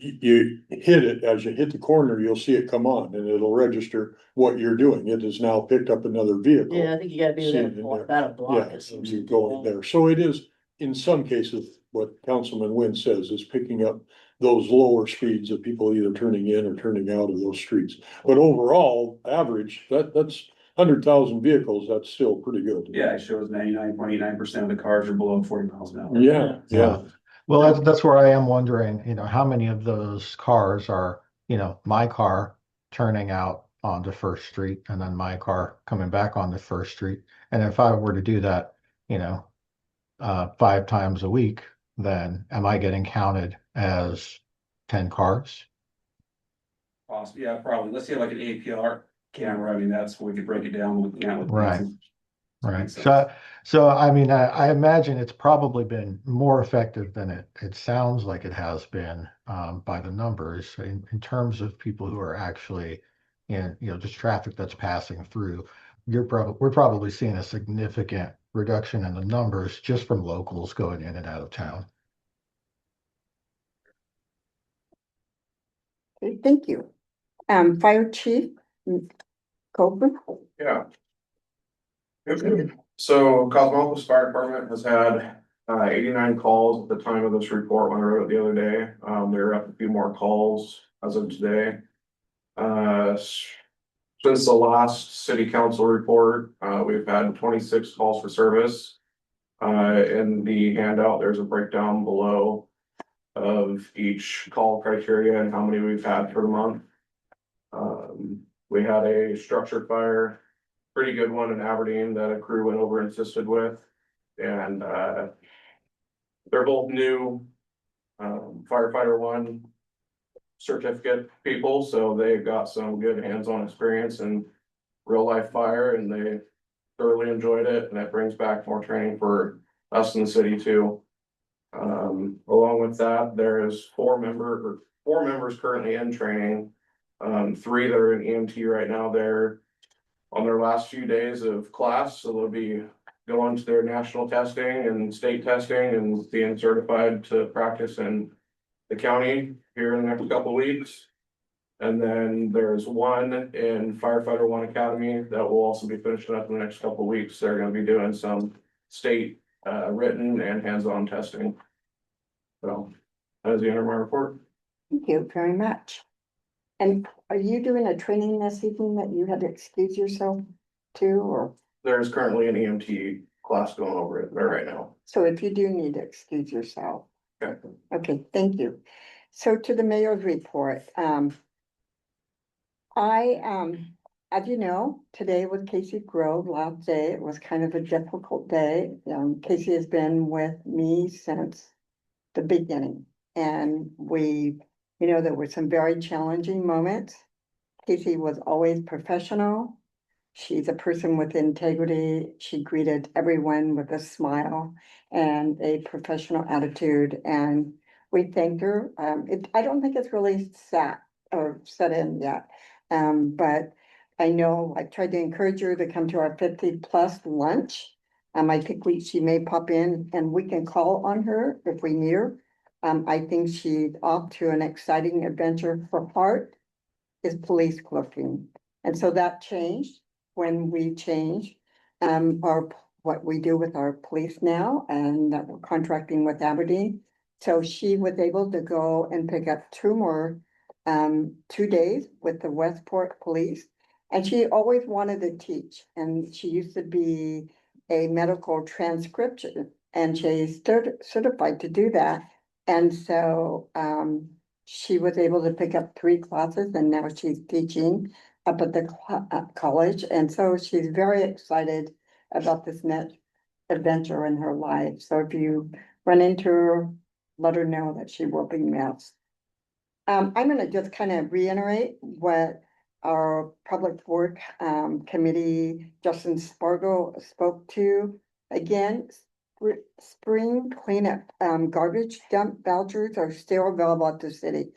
hit it, as you hit the corner, you'll see it come on and it'll register what you're doing. It has now picked up another vehicle.
Yeah, I think you gotta be within a
See it in
block,
there.
about a block.
Yeah,
it seems
you
to be.
go there. So it is, in some cases, what Councilman Wynn says is picking up those lower speeds of people either turning in or turning out of those streets. But overall, average, that's 100,000 vehicles, that's still pretty good.
Yeah, it shows 99.89% of the cars are below 40 miles an hour.
Yeah, yeah.
Well, that's where I am wondering, how many of those cars are, my car turning out onto First Street and then my car coming back onto First Street. And if I were to do that, 5 times a week, then am I getting counted as 10 cars?
Possibly, yeah, probably. Let's say like an APR camera. I mean, that's where we could break it down with.
Right. Right.
Makes sense.
So I mean, I imagine it's probably been more effective than it sounds like it has been by the numbers in terms of people who are actually in, just traffic that's passing through. We're probably seeing a significant reduction in the numbers just from locals going in and out of town.
Okay, thank you. Fire Chief Copeland.
Yeah. So Cosmopolis Fire Department has had 89 calls at the time of this report when I wrote it the other day. There are up a few more calls as of today. Since the last city council report, we've had 26 calls for service. In the handout, there's a breakdown below of each call criteria and how many we've had for the month. We had a structure fire, pretty good one in Aberdeen that a crew went over and assisted with. And, they're both new, firefighter one certificate people, so they've got some good hands-on experience in real life fire, and they thoroughly enjoyed it, and that brings back more training for us in the city too. Along with that, there is four members currently in training. Three that are in EMT right now, they're on their last few days of class, so they'll be going to their national testing and state testing and being certified to practice in the county here in the next couple of weeks. And then there's one in Firefighter One Academy that will also be finishing up in the next couple of weeks. They're gonna be doing some state written and hands-on testing. So that is the end of my report.
Thank you very much. And are you doing a training this evening that you had to excuse yourself to, or?
There's currently an EMT class going over it there right now.
So if you do need to excuse yourself.
Okay.
Okay, thank you. So to the mayor's report, as you know, today was Casey Grove, last day. It was kind of a difficult day. Casey has been with me since the beginning. And there were some very challenging moments. Casey was always professional. She's a person with integrity. She greeted everyone with a smile and a professional attitude, and we thanked her. I don't think it's really set in yet. But I know I tried to encourage her to come to our 50+ lunch. I think she may pop in and we can call on her if we need her. I think she's off to an exciting adventure. Her heart is police clerking. And so that changed when we changed what we do with our police now, and that we're contracting with Aberdeen. So she was able to go and pick up 2 days with the Westport Police. And she always wanted to teach, and she used to be a medical transcription, and she's certified to do that. And so she was able to pick up 3 classes, and now she's teaching up at the college. And so she's very excited about this next adventure in her life. So if you run into her, let her know that she will be missed. I'm gonna just kind of reiterate what our Public Work Committee, Justin Spargo, spoke to. Again, spring cleanup, garbage dump vouchers are still available at the city.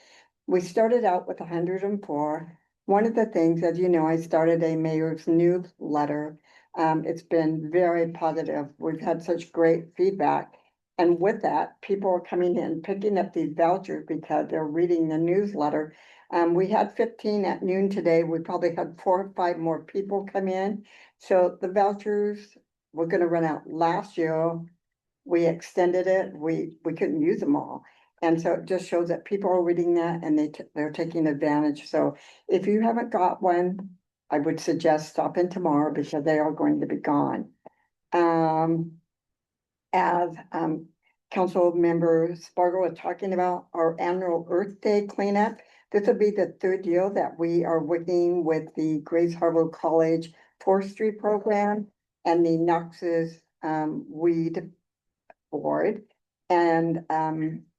We started out with 104. One of the things, as you know, I started a mayor's newsletter. It's been very positive. We've had such great feedback. And with that, people are coming in, picking up these vouchers because they're reading the newsletter. We had 15 at noon today. We probably had 4 or 5 more people come in. So the vouchers were gonna run out last year. We extended it. We couldn't use them all. And so it just shows that people are reading that and they're taking advantage. So if you haven't got one, I would suggest stop in tomorrow because they are going to be gone. As Council Member Spargo was talking about our annual Earth Day cleanup, this will be the 3rd year that we are working with the Grace Harbor College Forestry Program and the Knox's Weed Board. And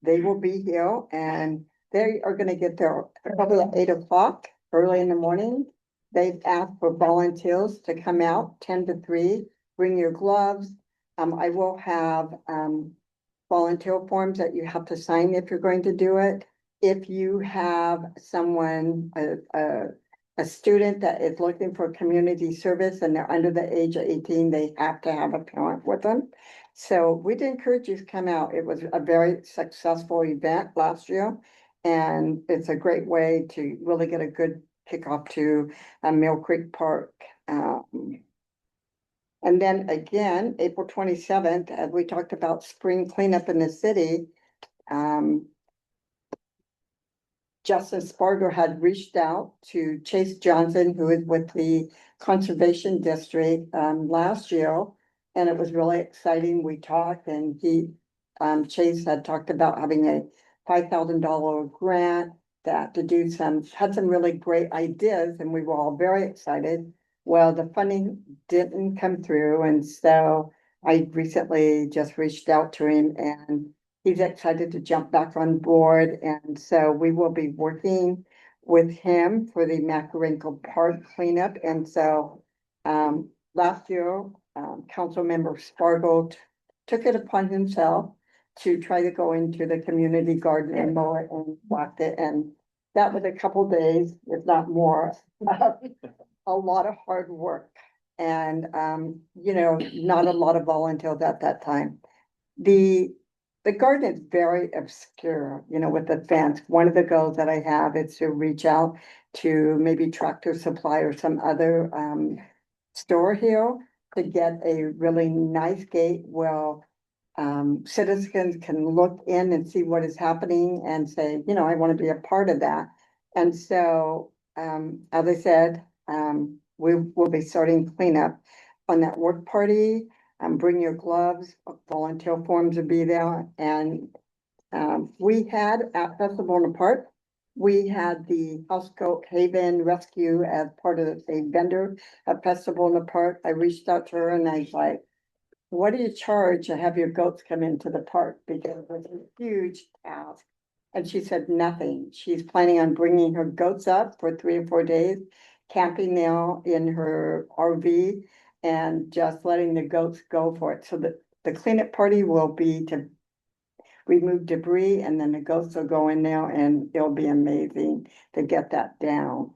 they will be here, and they are gonna get there probably at 8 o'clock, early in the morning. They've asked for volunteers to come out 10 to 3, bring your gloves. I will have volunteer forms that you have to sign if you're going to do it. If you have someone, a student that is looking for community service and they're under the age of 18, they have to have a parent with them. So we'd encourage you to come out. It was a very successful event last year, and it's a great way to really get a good kickoff to Mill Creek Park. And then again, April 27th, as we talked about spring cleanup in the city, Justin Spargo had reached out to Chase Johnson, who is with the Conservation District last year. And it was really exciting. We talked and Chase had talked about having a $5,000 grant that to do had some really great ideas and we were all very excited. Well, the funding didn't come through and so I recently just reached out to him and he's excited to jump back on board. And so we will be working with him for the Macarinkle Park cleanup. And so, last year, Councilmember Spargo took it upon himself to try to go into the community garden and mow it and walk it. And that was a couple days, if not more, a lot of hard work. And, not a lot of volunteers at that time. The garden is very obscure, with the fence. One of the goals that I have is to reach out to maybe Tractor Supply or some other store here to get a really nice gate where citizens can look in and see what is happening and say, I want to be a part of that. And so, as I said, we will be starting cleanup on that work party. Bring your gloves, volunteer forms will be there. And we had at Festival in the Park, we had the Houseboat Haven Rescue as part of a vendor at Festival in the Park. I reached out to her and I was like, what do you charge to have your goats come into the park? Because it was a huge task. And she said nothing. She's planning on bringing her goats up for 3 or 4 days, camping now in her RV and just letting the goats go for it. So the cleanup party will be to remove debris and then the goats will go in there and it'll be amazing to get that down.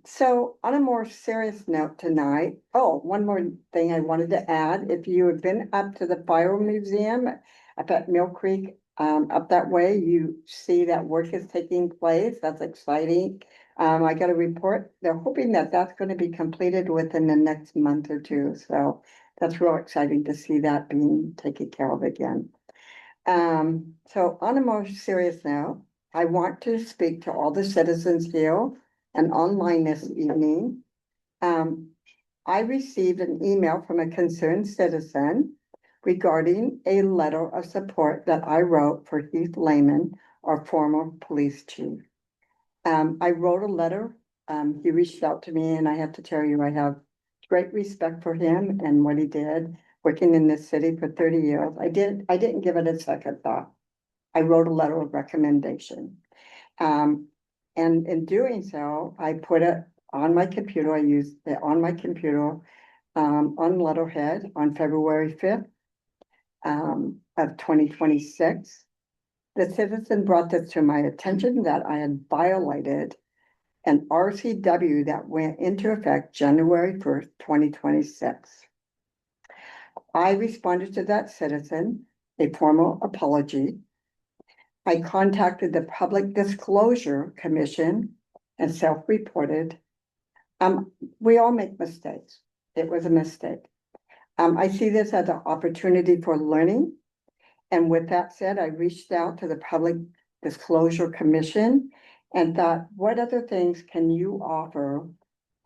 So on a more serious note tonight, one more thing I wanted to add, if you have been up to the Fire Museum up at Mill Creek, up that way, you see that work is taking place. That's exciting. I got a report. They're hoping that that's going to be completed within the next month or two. So that's real exciting to see that being taken care of again. So on a more serious note, I want to speak to all the citizens here and online this evening. I received an email from a concerned citizen regarding a letter of support that I wrote for Heath Lehman, our former police chief. I wrote a letter. He reached out to me and I have to tell you, I have great respect for him and what he did working in this city for 30 years. I didn't give it a second thought. I wrote a letter of recommendation. And in doing so, I put it on my computer. I used it on my computer, on letterhead on February 5th, of 2026. The citizen brought this to my attention that I had violated an RCW that went into effect January 1st, 2026. I responded to that citizen, a formal apology. I contacted the Public Disclosure Commission and self-reported. We all make mistakes. It was a mistake. I see this as an opportunity for learning. And with that said, I reached out to the Public Disclosure Commission and thought, what other things can you offer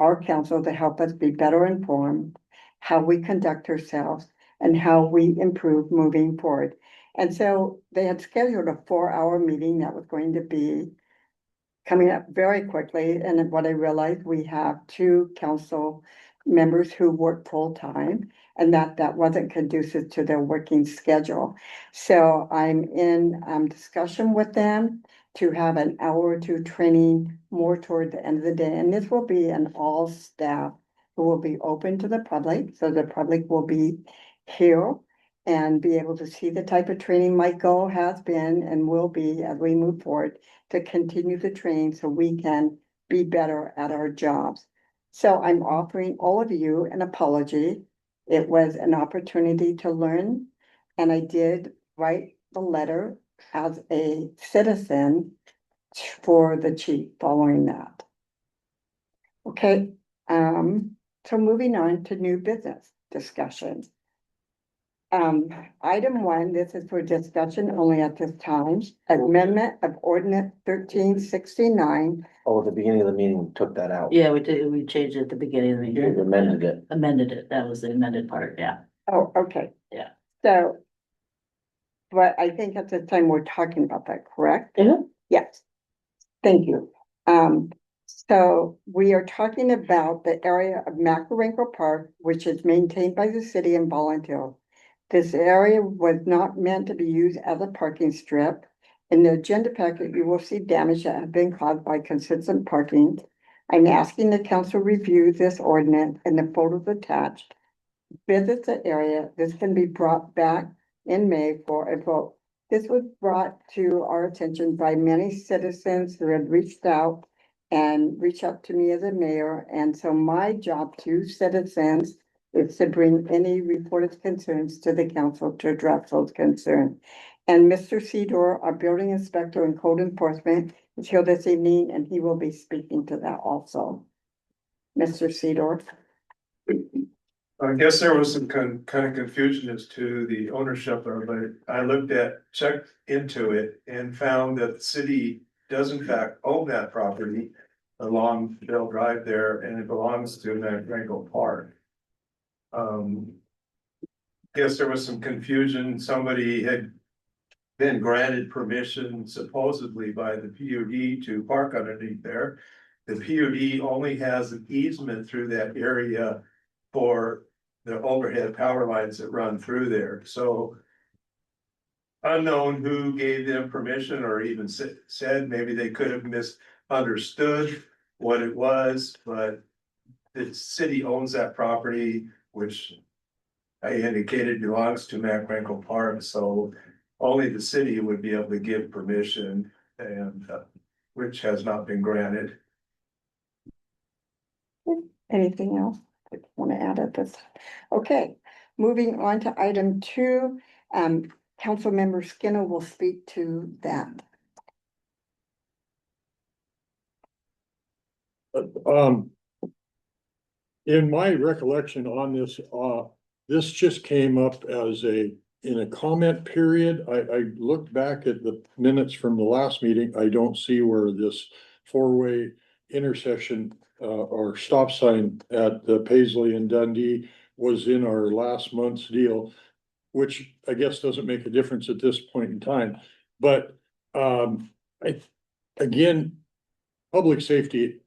our council to help us be better informed, how we conduct ourselves and how we improve moving forward. And so they had scheduled a 4-hour meeting that was going to be coming up very quickly. And what I realized, we have 2 council members who work full-time and that wasn't conducive to their working schedule. So I'm in discussion with them to have an hour or 2 training more toward the end of the day. And this will be an all staff who will be open to the public. So the public will be here and be able to see the type of training my goal has been and will be as we move forward to continue to train so we can be better at our jobs. So I'm offering all of you an apology. It was an opportunity to learn, and I did write the letter as a citizen for the chief following that. Okay, so moving on to new business discussions. Item one, this is for discussion only at this time, amendment of ordinance 1369.
Oh, at the beginning of the meeting, took that out.
Yeah, we did, we changed it at the beginning of the
We
meeting.
amended it.
Amended it, that was the amended part, yeah.
Oh, okay.
Yeah.
So. But I think at this time we're talking about that, correct?
Mhm.
Yes. Thank you. So we are talking about the area of Macarankle Park, which is maintained by the city in Ballin Hill. This area was not meant to be used as a parking strip. In the agenda packet, you will see damage that have been caused by consistent parking. I'm asking the council review this ordinance and the photos attached. Visit the area. This can be brought back in May for a vote. This was brought to our attention by many citizens who had reached out to me as a mayor. And so my job to citizens is to bring any reported concerns to the council to address those concerns. And Mr. Sedor, our building inspector and code enforcement, is here this evening and he will be speaking to that also. Mr. Sedor.
I guess there was some kind of confusion as to the ownership of it. I checked into it and found that the city does in fact own that property along Bell Drive there, and it belongs to Macarankle Park. Guess there was some confusion. Somebody had been granted permission supposedly by the PUD to park underneath there. The PUD only has an easement through that area for the overhead power lines that run through there, so. Unknown who gave them permission or even said, maybe they could have misunderstood what it was, but. The city owns that property, which I indicated belongs to Macarankle Park, so only the city would be able to give permission and, which has not been granted.
Anything else I want to add at this? Okay, moving on to item 2, Councilmember Skinner will speak to that.
In my recollection on this, this just came up as in a comment period. I looked back at the minutes from the last meeting. I don't see where this 4-way intersection or stop sign at the Paisley and Dundee was in our last month's deal, which I guess doesn't make a difference at this point in time. But again, public safety.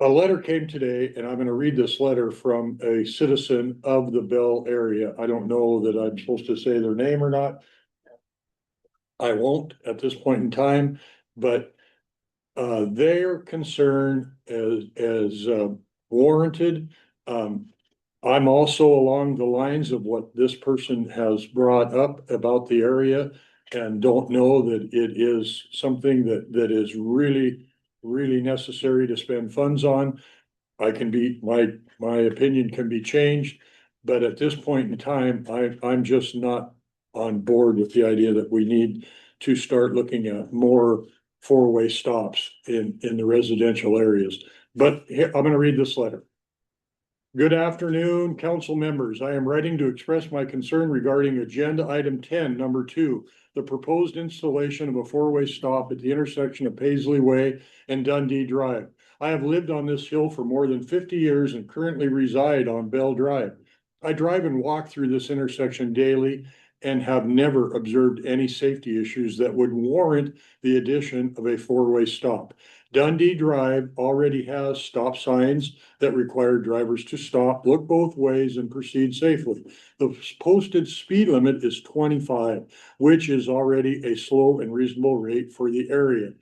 A letter came today, and I'm gonna read this letter from a citizen of the Bell area. I don't know that I'm supposed to say their name or not. I won't at this point in time, but their concern is warranted. I'm also along the lines of what this person has brought up about the area and don't know that it is something that is really necessary to spend funds on. My opinion can be changed, but at this point in time, I'm just not on board with the idea that we need to start looking at more 4-way stops in the residential areas. But here, I'm gonna read this letter. Good afternoon, council members. I am writing to express my concern regarding agenda item 10, number 2, the proposed installation of a 4-way stop at the intersection of Paisley Way and Dundee Drive. I have lived on this hill for more than 50 years and currently reside on Bell Drive. I drive and walk through this intersection daily and have never observed any safety issues that would warrant the addition of a 4-way stop. Dundee Drive already has stop signs that require drivers to stop, look both ways, and proceed safely. The posted speed limit is 25, which is already a slow and reasonable rate for the area.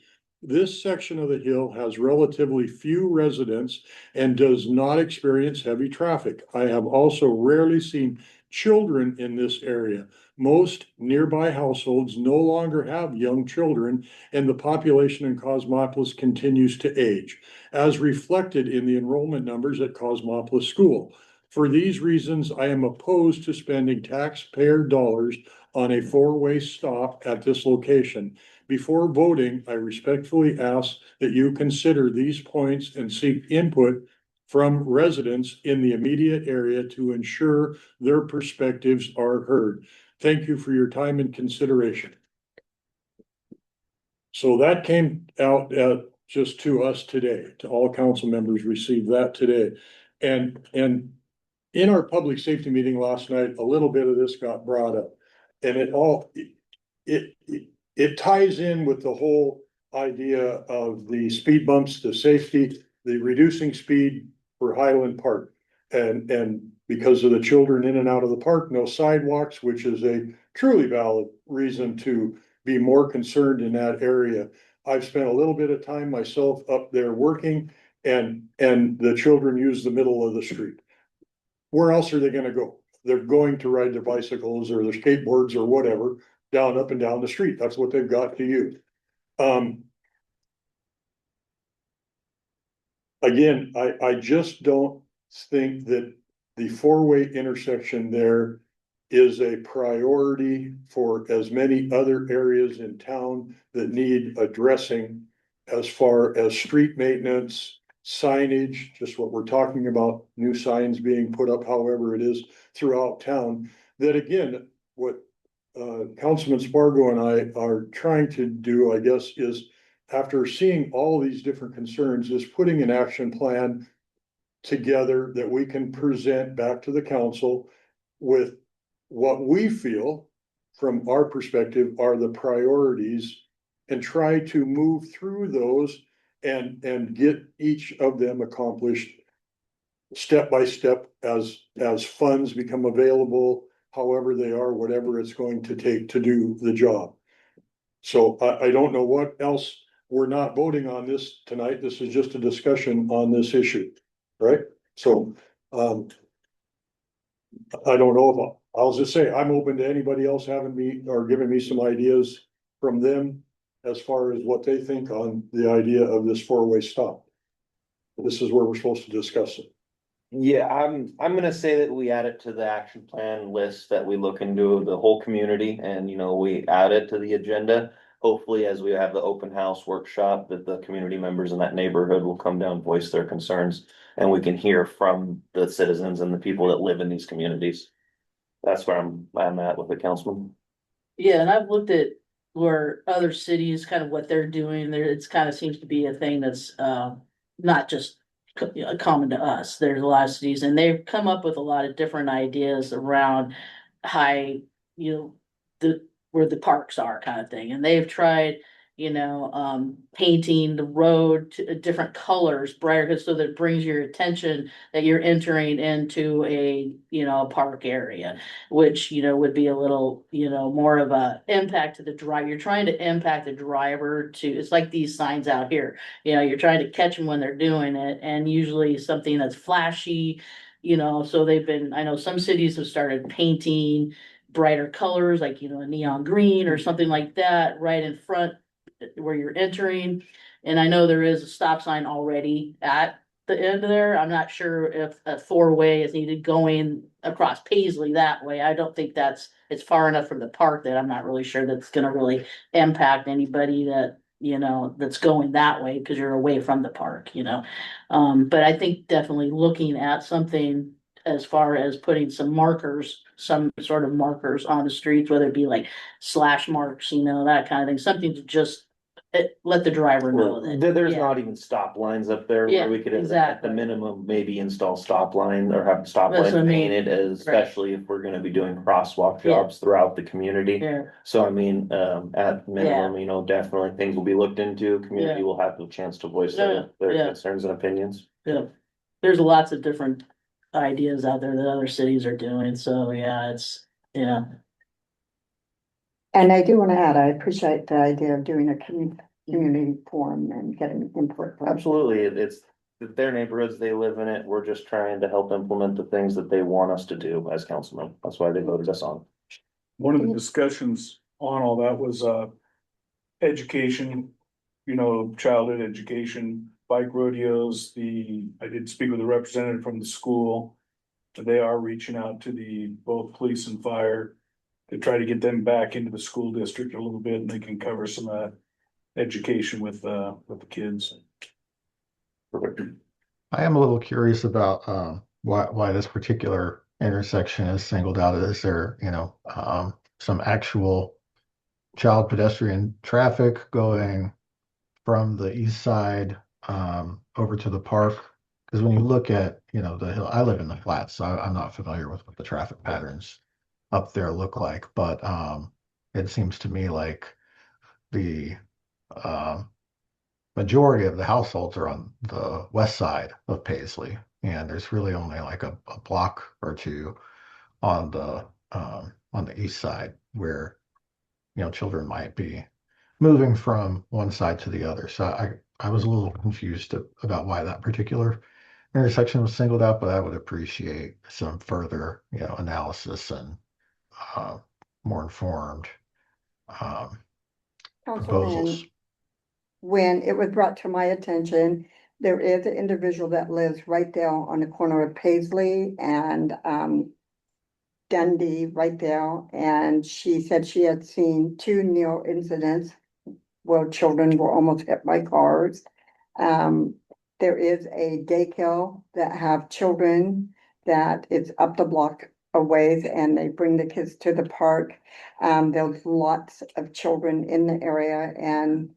This section of the hill has relatively few residents and does not experience heavy traffic. I have also rarely seen children in this area. Most nearby households no longer have young children, and the population in Cosmopolis continues to age, as reflected in the enrollment numbers at Cosmopolis School. For these reasons, I am opposed to spending taxpayer dollars on a 4-way stop at this location. Before voting, I respectfully ask that you consider these points and seek input from residents in the immediate area to ensure their perspectives are heard. Thank you for your time and consideration. So that came out just to us today, to all council members received that today. And in our public safety meeting last night, a little bit of this got brought up. And it ties in with the whole idea of the speed bumps, the safety, the reducing speed for Highland Park. And because of the children in and out of the park, no sidewalks, which is a truly valid reason to be more concerned in that area. I've spent a little bit of time myself up there working, and the children use the middle of the street. Where else are they gonna go? They're going to ride their bicycles or their skateboards or whatever up and down the street. That's what they've got to use. Again, I just don't think that the four-way intersection there is a priority for as many other areas in town that need addressing as far as street maintenance, signage, just what we're talking about, new signs being put up, however it is throughout town. That again, what Councilman Spargo and I are trying to do, I guess, is after seeing all these different concerns, is putting an action plan together that we can present back to the council with what we feel from our perspective are the priorities, and try to move through those and get each of them accomplished step by step as funds become available, however they are, whatever it's going to take to do the job. So I don't know what else. We're not voting on this tonight. This is just a discussion on this issue, right? So I don't know if I'll just say I'm open to anybody else having me or giving me some ideas from them as far as what they think on the idea of this four-way stop. This is where we're supposed to discuss it.
Yeah, I'm gonna say that we add it to the action plan list, that we look into the whole community and, you know, we add it to the agenda. Hopefully, as we have the open house workshop, that the community members in that neighborhood will come down, voice their concerns, and we can hear from the citizens and the people that live in these communities. That's where I'm at with the councilman.
Yeah, and I've looked at where other cities, kind of what they're doing, there, it's kind of seems to be a thing that's, not just common to us. There's a lot of cities, and they've come up with a lot of different ideas around high, where the parks are kind of thing, and they've tried, painting the road to different colors, brighter, so that it brings your attention that you're entering into a park area, which would be a little more of a impact to the driver. You're trying to impact the driver to, it's like these signs out here, you're trying to catch them when they're doing it, and usually something that's flashy, so I know some cities have started painting brighter colors, like a neon green or something like that right in front where you're entering. And I know there is a stop sign already at the end there. I'm not sure if a four-way is needed going across Paisley that way. I don't think it's far enough from the park that I'm not really sure that's gonna really impact anybody that, that's going that way, because you're away from the park, but I think definitely looking at something as far as putting some sort of markers on the streets, whether it be like slash marks, that kind of thing, something to just let the driver know that.
There's
yeah.
not even stop lines up there
Yeah,
where we could, at
exactly.
the minimum, maybe install stop line or have stop
That's
lines
what I mean.
painted, especially if we're gonna be doing crosswalk jobs throughout the community.
Yeah,
So I mean, at minimum, definitely things will be looked into. Community will have the chance to voice their
Yeah.
concerns and opinions.
yeah. There's lots of different ideas out there that other cities are doing, so yeah.
And I do want to add, I appreciate the idea of doing a community forum and getting input.
Absolutely, it's their neighborhoods, they live in it. We're just trying to help implement the things that they want us to do as councilmen. That's why they voted us on.
One of the discussions on all that was, education, childhood education, bike rodeos, I did speak with a representative from the school. They are reaching out to both police and fire to try to get them back into the school district a little bit, and they can cover some education with the kids.
Perfect.
I am a little curious about why this particular intersection is singled out. Is there, some actual child pedestrian traffic going from the east side over to the park? Because when you look at, the hill, I live in the flats, so I'm not familiar with what the traffic patterns up there look like, but it seems to me like the um majority of the households are on the west side of Paisley, and there's really only like a block or two on the east side where children might be moving from one side to the other. So I was a little confused about why that particular intersection was singled out, but I would appreciate some further analysis and uh, more informed um, proposals.
Councilman, when it was brought to my attention, there is an individual that lives right there on the corner of Paisley and Dundee right there, and she said she had seen two near incidents where children were almost hit by cars. There is a daycare that have children that is up the block a ways, and they bring the kids to the park. There's lots of children in the area, and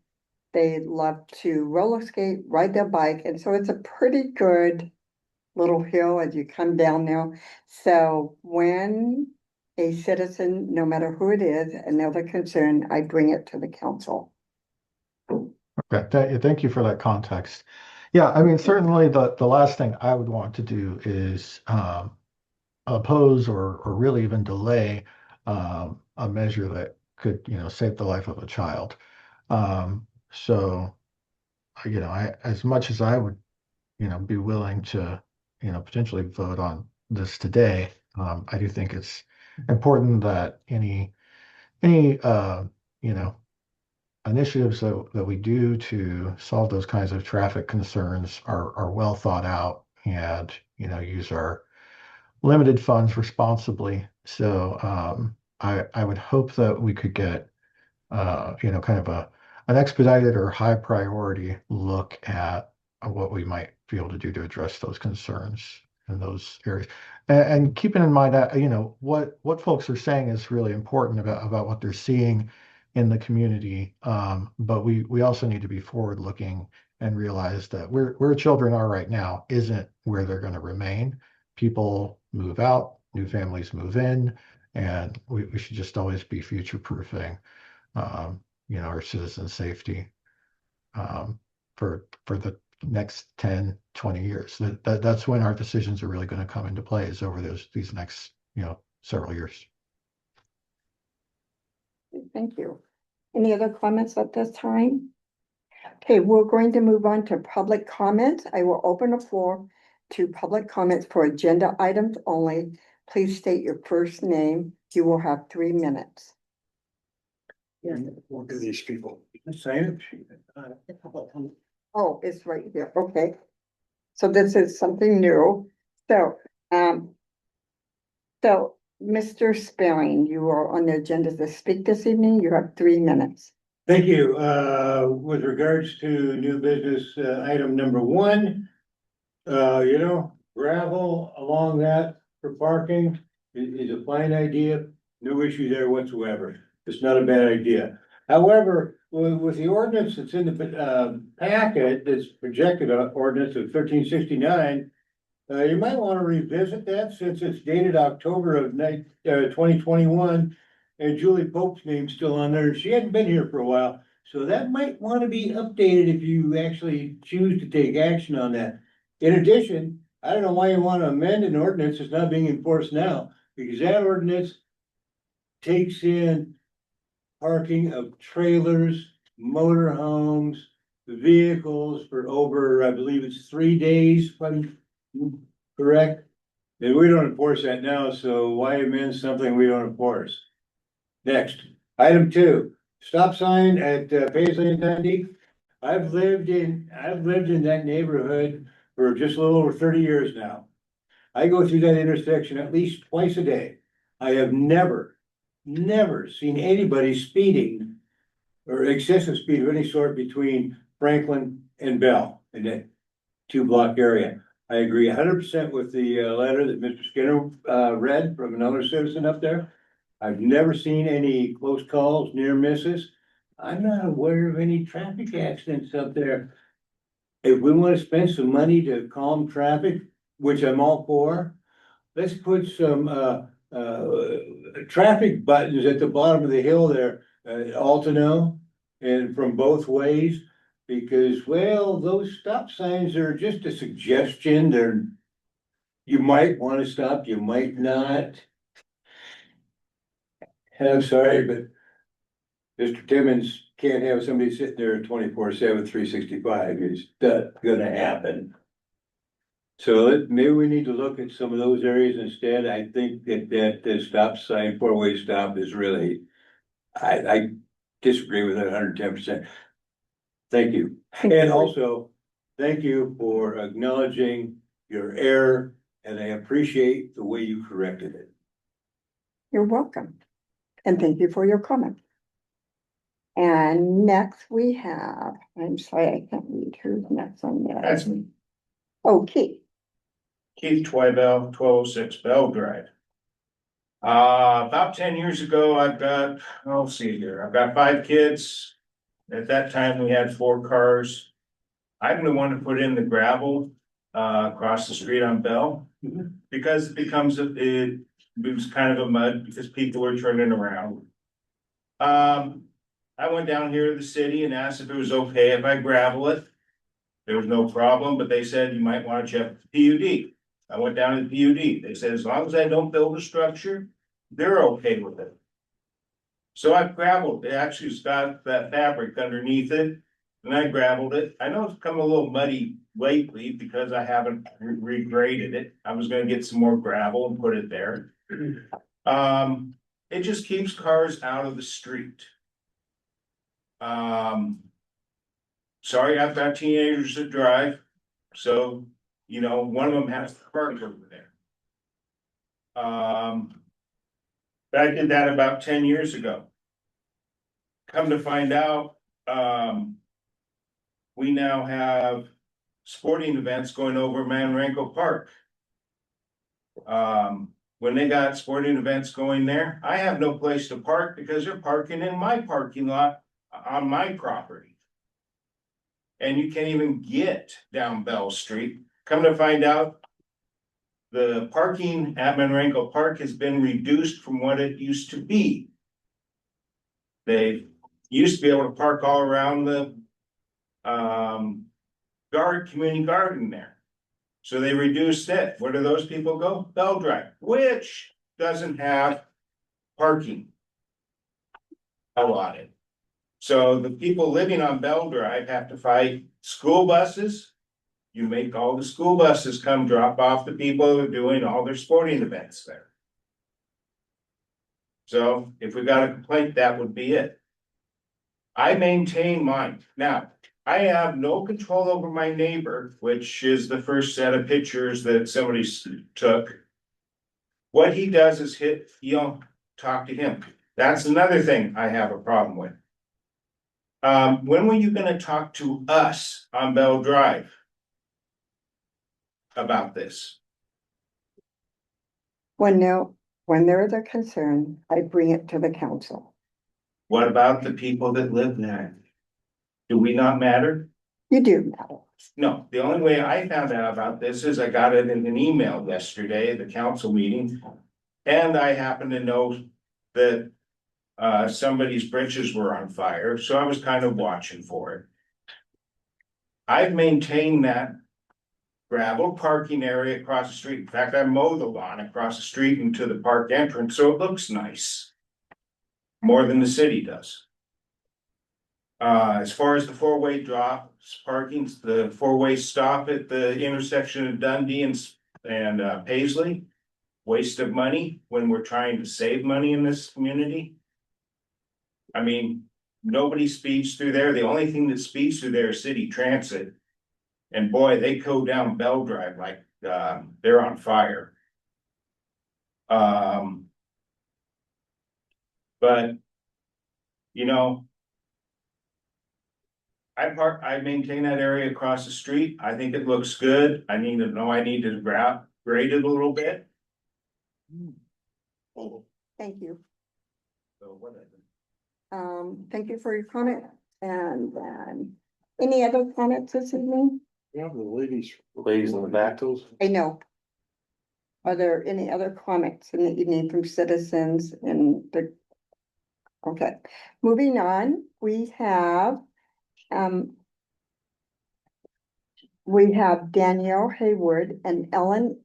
they love to roller skate, ride their bike, and so it's a pretty good little hill as you come down there. So when a citizen, no matter who it is, and they're concerned, I bring it to the council.
Okay, thank you for that context. Yeah, I mean, certainly the last thing I would want to do is oppose or really even delay a measure that could, save the life of a child. So, as much as I would, be willing to, potentially vote on this today, I do think it's important that any, initiatives that we do to solve those kinds of traffic concerns are well thought out and, use our limited funds responsibly. So I would hope that we could get, kind of an expedited or high priority look at what we might be able to do to address those concerns in those areas. And keeping in mind that, what folks are saying is really important about what they're seeing in the community. But we also need to be forward looking and realize that where children are right now isn't where they're going to remain. People move out, new families move in, and we should just always be future proofing, our citizen safety for the next 10, 20 years. That's when our decisions are really going to come into play, is over these next, several years.
Thank you. Any other comments at this time? Okay, we're going to move on to public comments. I will open the floor to public comments for agenda items only. Please state your first name. You will have 3 minutes.
Look at these people. Sign it.
Oh, it's right here. Okay. So this is something new. So, Mr. Sparing, you are on the agenda to speak this evening. You have 3 minutes.
Thank you. With regards to new business, item number 1, gravel along that for parking is a fine idea. No issue there whatsoever. It's not a bad idea. However, with the ordinance that's in the packet, this projected ordinance of 1369, you might want to revisit that since it's dated October of 2021. And Julie Pope's name's still on there. She hadn't been here for a while. So that might want to be updated if you actually choose to take action on that. In addition, I don't know why you want to amend an ordinance that's not being enforced now, because that ordinance takes in parking of trailers, motorhomes, vehicles for over, I believe it's 3 days, if I'm correct? And we don't enforce that now, so why amend something we don't enforce? Next, item 2, stop sign at Paisley and Dundee. I've lived in that neighborhood for just a little over 30 years now. I go through that intersection at least twice a day. I have never seen anybody speeding or excessive speed of any sort between Franklin and Bell in that 2-block area. I agree 100% with the letter that Mr. Skinner read from another citizen up there. I've never seen any close calls, near misses. I'm not aware of any traffic accidents up there. If we want to spend some money to calm traffic, which I'm all for, let's put some traffic buttons at the bottom of the hill there, Altano, and from both ways. Because, well, those stop signs are just a suggestion. You might want to stop, you might not. And I'm sorry, but Mr. Timmons can't have somebody sitting there 24/7, 365. It's not gonna happen. So maybe we need to look at some of those areas instead. I think that the stop sign, four-way stop is really, I disagree with it 110%. Thank you. And also, thank you for acknowledging your error, and I appreciate the way you corrected it.
You're welcome. And thank you for your comment. And next we have, I'm sorry, I can't read who's next on there.
That's me,
Oh, Keith.
Keith Twibell, 1206 Bell Drive. About 10 years ago, let's see here, I've got 5 kids. At that time, we had 4 cars. I'm the one who put in the gravel, across the street on Bell. Because it was kind of a mud because people were turning around. I went down here to the city and asked if it was okay if I gravel it. There was no problem, but they said you might want to check the PUD. I went down to the PUD. They said, as long as I don't build a structure, they're okay with it. So I gravelled. It actually has got that fabric underneath it, and I gravelled it. I know it's become a little muddy lately because I haven't regraded it. I was gonna get some more gravel and put it there. It just keeps cars out of the street. Sorry, I've got teenagers that drive, so, one of them has to park over there. But I did that about 10 years ago. Come to find out, we now have sporting events going over Manrenko Park. When they got sporting events going there, I have no place to park because they're parking in my parking lot on my property. And you can't even get down Bell Street. Come to find out, the parking at Manrenko Park has been reduced from what it used to be. They used to be able to park all around the community garden there. So they reduced it. Where do those people go? Bell Drive, which doesn't have parking allotted. So the people living on Bell Drive have to fight school buses. You make all the school buses come drop off the people who are doing all their sporting events there. So if we got a complaint, that would be it. I maintain mine. Now, I have no control over my neighbor, which is the first set of pictures that somebody took. What he does is talk to him. That's another thing I have a problem with. When were you gonna talk to us on Bell Drive about this?
When there is a concern, I bring it to the council.
What about the people that live there? Do we not matter?
You do matter.
No, the only way I found out about this is I got it in an email yesterday at the council meeting. And I happened to know that somebody's britches were on fire, so I was kind of watching for it. I've maintained that gravel parking area across the street. In fact, I mow the lawn across the street into the park entrance, so it looks nice. More than the city does. As far as the 4-way drop parking, the 4-way stop at the intersection of Dundee and Paisley. Waste of money when we're trying to save money in this community. I mean, nobody speeds through there. The only thing that speeds through there is city transit. And boy, they go down Bell Drive like they're on fire. But I maintain that area across the street. I think it looks good. I need to grade it a little bit.
Thank you.
So whatever.
Thank you for your comment. And then, any other comments this evening?
Yeah, the ladies.
Ladies in the back.
I know. Are there any other comments in the evening from citizens in the? Okay, moving on, we have Danielle Hayward and Ellen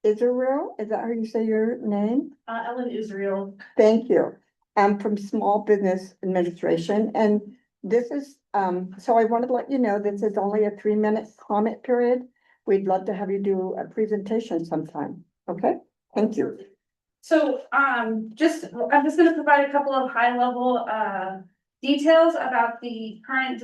Israel. Is that how you say your name?
Ellen Israel.
Thank you. From Small Business Administration, and this is, so I wanted to let you know, this is only a 3-minute comment period. We'd love to have you do a presentation sometime, okay? Thank you.
So, I'm just gonna provide a couple of high-level, details about the current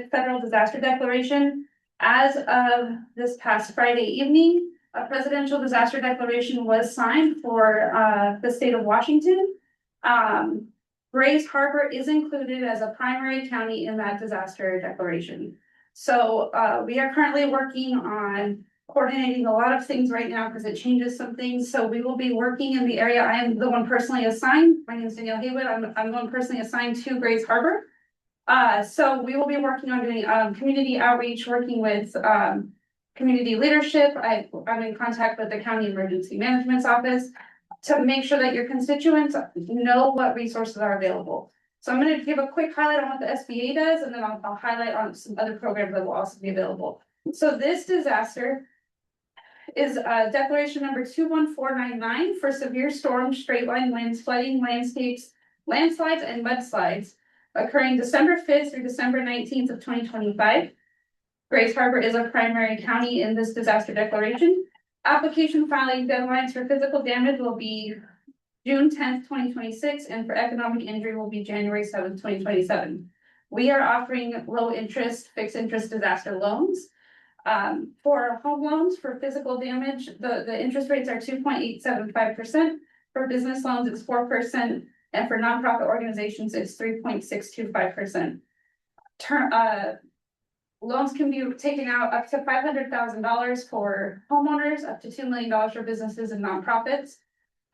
federal disaster declaration. As of this past Friday evening, a presidential disaster declaration was signed for, the state of Washington. Grays Harbor is included as a primary county in that disaster declaration. So, we are currently working on coordinating a lot of things right now because it changes some things. So we will be working in the area. I am the one personally assigned. My name is Danielle Haywood. I'm the one personally assigned to Grays Harbor. So we will be working on doing community outreach, working with community leadership. I'm in contact with the County Emergency Management's office to make sure that your constituents know what resources are available. So I'm going to give a quick highlight on what the SBA does, and then I'll highlight on some other programs that will also be available. So this disaster is declaration number 21499 for severe storms, straight line winds, flooding, landscapes, landslides, and mudslides occurring December 5th through December 19th of 2025. Grays Harbor is a primary county in this disaster declaration. Application filing deadlines for physical damage will be June 10th, 2026, and for economic injury will be January 7th, 2027. We are offering low interest, fixed interest disaster loans. For home loans for physical damage, the interest rates are 2.875%. For business loans, it's 4%, and for nonprofit organizations, it's 3.625%. Loans can be taken out up to $500,000 for homeowners, up to $2 million for businesses and nonprofits.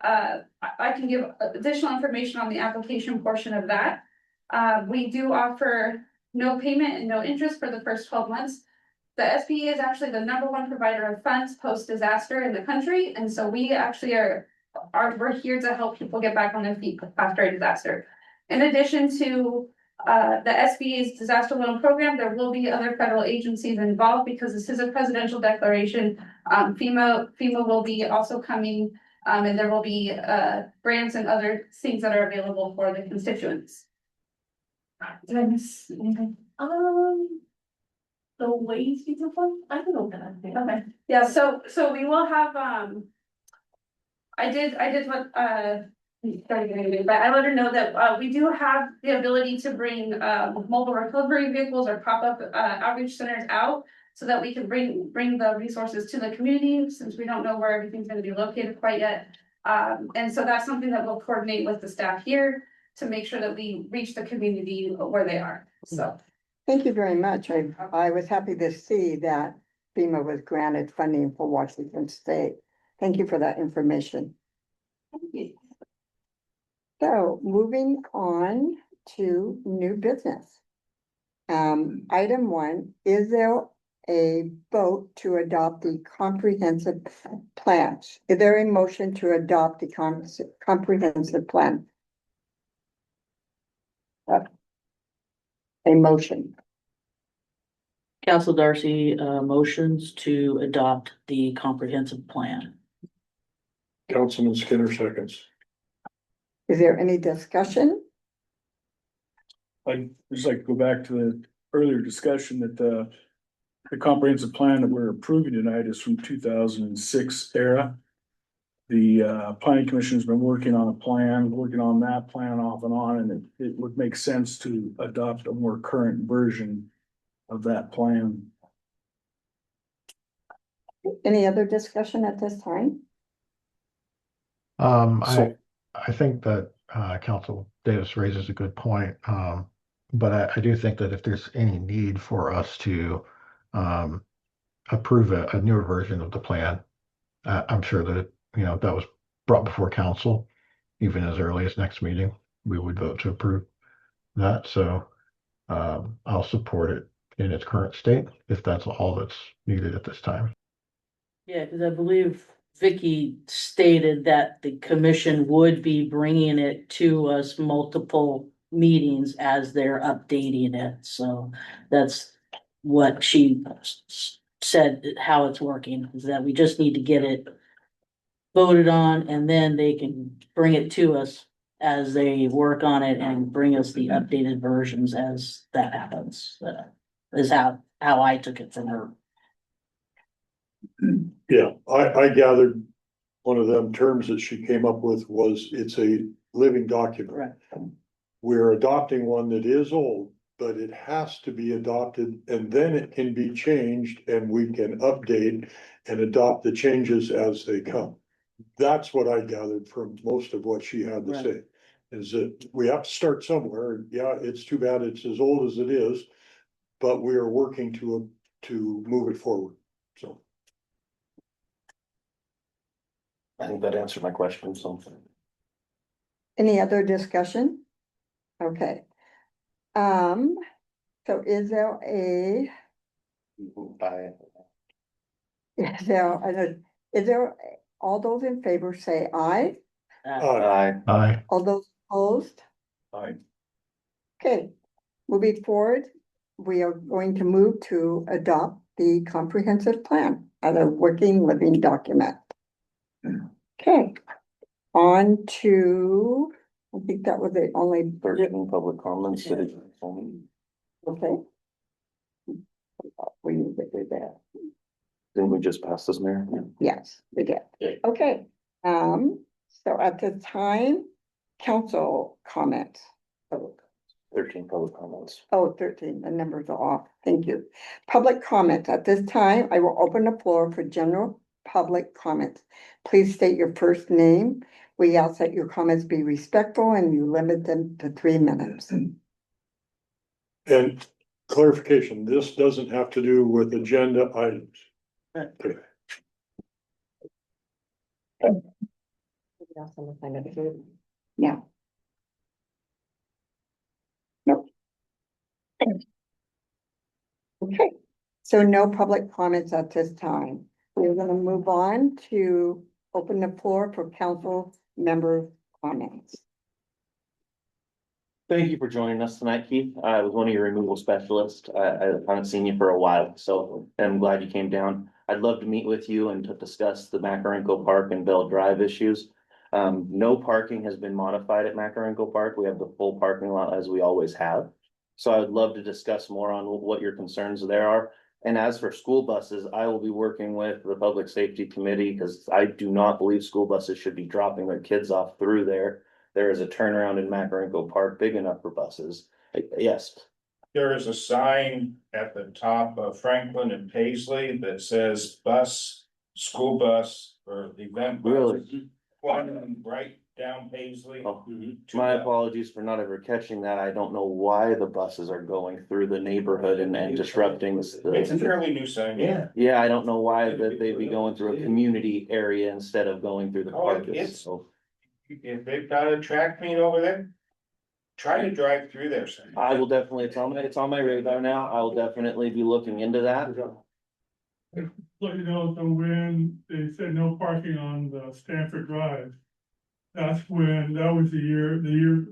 I can give additional information on the application portion of that. We do offer no payment and no interest for the first 12 months. The SBA is actually the #1 provider of funds post-disaster in the country, and so we actually we're here to help people get back on their feet after a disaster. In addition to the SBA's disaster loan program, there will be other federal agencies involved because this is a presidential declaration. FEMA will be also coming, and there will be grants and other things that are available for the constituents. Did I miss anything?
The ways people fund, I can open it.
Okay, yeah, so we will have, I did what, but I let her know that, we do have the ability to bring, mobile recovery vehicles or pop-up, outreach centers out so that we can bring the resources to the community since we don't know where everything's gonna be located quite yet. And so that's something that we'll coordinate with the staff here to make sure that we reach the community where they are, so.
Thank you very much. I was happy to see that FEMA was granted funding for Washington State. Thank you for that information.
Thank you.
So moving on to new business. Item 1, is there a vote to adopt the comprehensive plans? Is there a motion to adopt the comprehensive plan? A motion.
Council Darcy, motions to adopt the comprehensive plan.
Councilman Skinner seconds.
Is there any discussion?
I'd just like to go back to the earlier discussion that the comprehensive plan that we're approving tonight is from 2006 era. The planning commission has been working on that plan off and on, and it would make sense to adopt a more current version of that plan.
Any other discussion at this time?
I think that Council Davis raises a good point. But I do think that if there's any need for us to um, approve a newer version of the plan, I'm sure that, you know, that was brought before council, even as early as next meeting, we would vote to approve that. So I'll support it in its current state if that's all that's needed at this time.
Yeah, because I believe Vicky stated that the commission would be bringing it to us multiple meetings as they're updating it. So that's what she said, how it's working, is that we just need to get it voted on, and then they can bring it to us as they work on it and bring us the updated versions as that happens. Is how I took it from her.
Yeah, I gathered one of them terms that she came up with was it's a living document.
Right.
We're adopting one that is old, but it has to be adopted and then it can be changed and we can update and adopt the changes as they come. That's what I gathered from most of what she had to
Right.
say, is that we have to start somewhere. Yeah, it's too bad it's as old as it is, but we are working to move it forward, so.
I think that answered my question, so.
Any other discussion? Okay. So is there all those in favor say aye?
Aye.
Aye.
All those opposed?
Aye.
Okay, moving forward, we are going to move to adopt the comprehensive plan as a working living document. Okay, on to, I think that was the only,
13 public comments.
okay. We need to do that.
Didn't we just pass this, Mayor?
Yes, we did. Okay, so at this time, council comments.
13 public comments.
Oh, 13, the numbers are off. Thank you. Public comments. At this time, I will open the floor for general public comments. Please state your first name. We ask that your comments be respectful and you limit them to 3 minutes.
And clarification, this doesn't have to do with agenda items. Okay.
Yeah. Nope. Okay, so no public comments at this time. We're gonna move on to open the floor for council member comments.
Thank you for joining us tonight, Keith. I was one of your removal specialists. I haven't seen you for a while, so I'm glad you came down. I'd love to meet with you and to discuss the Macarenko Park and Bell Drive issues. No parking has been modified at Macarenko Park. We have the full parking lot as we always have. So I would love to discuss more on what your concerns there are. And as for school buses, I will be working with the Public Safety Committee because I do not believe school buses should be dropping their kids off through there. There is a turnaround in Macarenko Park big enough for buses. Yes.
There is a sign at the top of Franklin and Paisley that says bus, school bus, or event. bus.
Really?
One right down Paisley.
Oh,
to
my
the-
apologies for not ever catching that. I don't know why the buses are going through the neighborhood and disrupting
It's a fairly new sign.
Yeah, I don't know why that they'd be going through a community area instead of going through the
Oh,
park.
it's-
So
If they've got a track meet over there, try to drive through there. son.
I will definitely, it's on my radar now. I will definitely be looking into that.
Let you know, so when they said no parking on the Stanford Drive, that's when, that was the year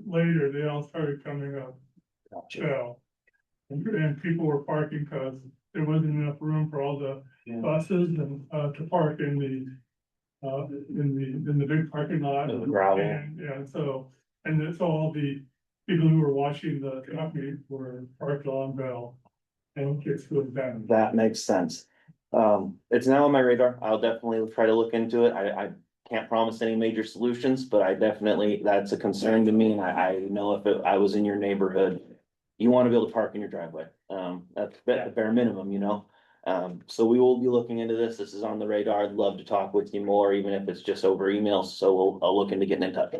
later, they all started coming up. So, and people were parking because there wasn't enough room for all the buses and, to park in the big parking lot.
And the gravel.
And, yeah, so, and so all the people who were watching the track meet were parked along Bell and kids going down.
That makes sense. It's now on my radar. I'll definitely try to look into it. I can't promise any major solutions, but I definitely, that's a concern to me. And I know if I was in your neighborhood, you want to be able to park in your driveway. That's the bare minimum, you know? So we will be looking into this. This is on the radar. I'd love to talk with you more, even if it's just over email. So I'll look into getting in touch.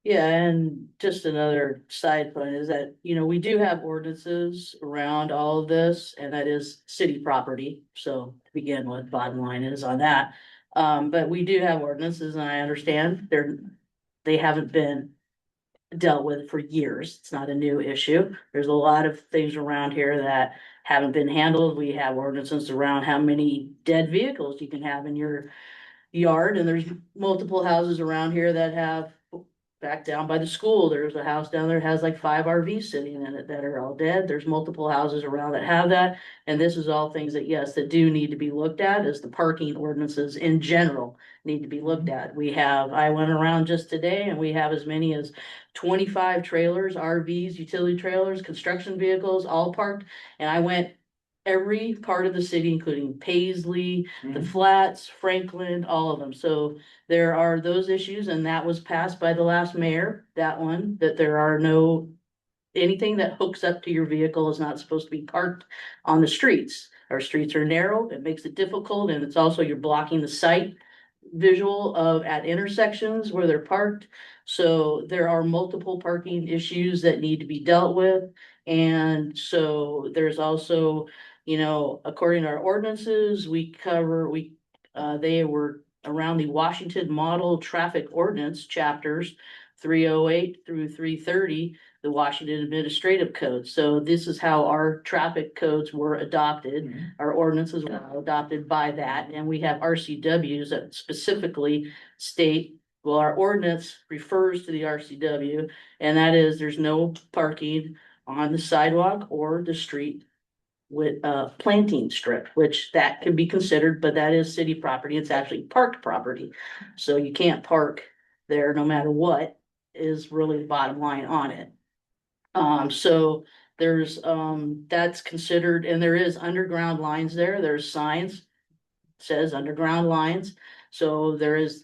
Yeah, and just another side point is that, you know, we do have ordinances around all of this, and that is city property. So to begin with, bottom line is on that. But we do have ordinances, and I understand they haven't been dealt with for years. It's not a new issue. There's a lot of things around here that haven't been handled. We have ordinances around how many dead vehicles you can have in your yard, and there's multiple houses around here that have, back down by the school, there's a house down there has like 5 RVs sitting in it that are all dead. There's multiple houses around that have that. And this is all things that, yes, that do need to be looked at, as the parking ordinances in general need to be looked at. I went around just today and we have as many as 25 trailers, RVs, utility trailers, construction vehicles, all parked. And I went every part of the city, including Paisley, the Flats, Franklin, all of them. So there are those issues, and that was passed by the last mayor, that one, that there are no, anything that hooks up to your vehicle is not supposed to be parked on the streets. Our streets are narrow, it makes it difficult, and it's also, you're blocking the sight visual of at intersections where they're parked. So there are multiple parking issues that need to be dealt with. And so there's also, you know, according to our ordinances, they were around the Washington Model Traffic Ordinance chapters 308 through 330, the Washington Administrative Code. So this is how our traffic codes were adopted. Our ordinances were adopted by that, and we have RCWs that specifically state, well, our ordinance refers to the RCW, and that is there's no parking on the sidewalk or the street with a planting strip, which that can be considered, but that is city property. It's actually parked property. So you can't park there no matter what is really the bottom line on it. So there's, that's considered, and there is underground lines there. There's signs, says underground lines. So there is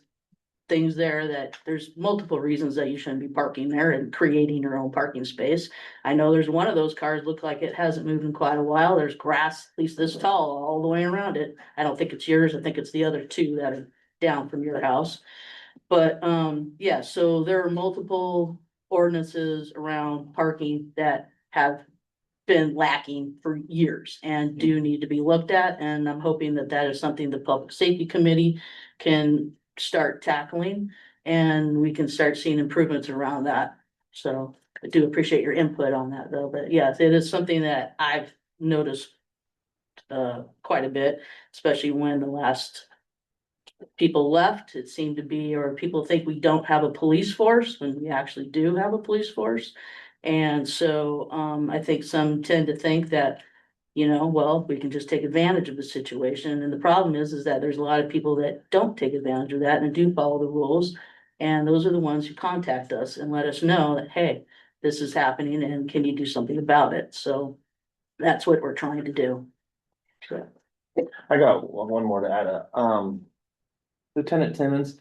things there that there's multiple reasons that you shouldn't be parking there and creating your own parking space. I know there's one of those cars, look like it hasn't moved in quite a while. There's grass, at least this tall, all the way around it. I don't think it's yours. I think it's the other two that are down from your house. But, yeah, so there are multiple ordinances around parking that have been lacking for years and do need to be looked at. And I'm hoping that that is something the Public Safety Committee can start tackling, and we can start seeing improvements around that. So I do appreciate your input on that though, but yes, it is something that I've noticed quite a bit, especially when the last people left. It seemed to be, or people think we don't have a police force when we actually do have a police force. And so I think some tend to think that, you know, well, we can just take advantage of the situation. And the problem is that there's a lot of people that don't take advantage of that and do follow the rules. And those are the ones who contact us and let us know that, hey, this is happening and can you do something about it? So that's what we're trying to do. So.
I got one more to add. Lieutenant Timmons.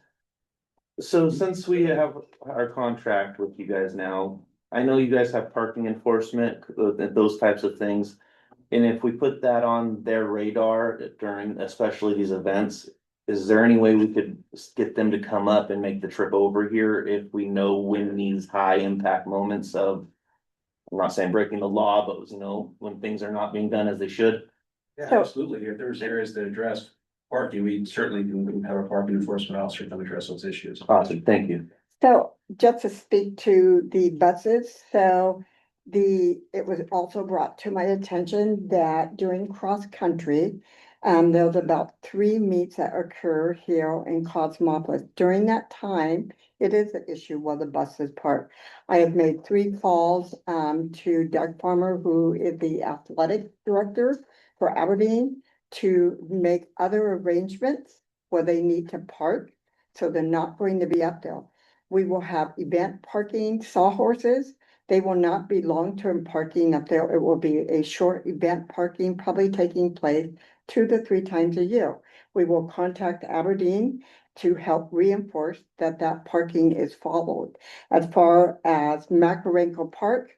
So since we have our contract with you guys now, I know you guys have parking enforcement, those types of things. And if we put that on their radar during especially these events, is there any way we could get them to come up and make the trip over here if we know when these high impact moments of, I'm not saying breaking the law, but you know, when things are not being done as they should?
Yeah,
So-
absolutely. If there's areas that address parking, we certainly can have a parking enforcement officer come address those issues.
Awesome, thank you.
So just to speak to the buses, it was also brought to my attention that during cross-country, there was about 3 meets that occur here in Cosmopolis. During that time, it is an issue where the buses park. I have made 3 calls to Doug Farmer, who is the athletic director for Aberdeen, to make other arrangements where they need to park, so they're not going to be up there. We will have event parking, sawhorses. They will not be long-term parking up there. It will be a short event parking, probably taking place 2 to 3 times a year. We will contact Aberdeen to help reinforce that that parking is followed. As far as Macarenko Park,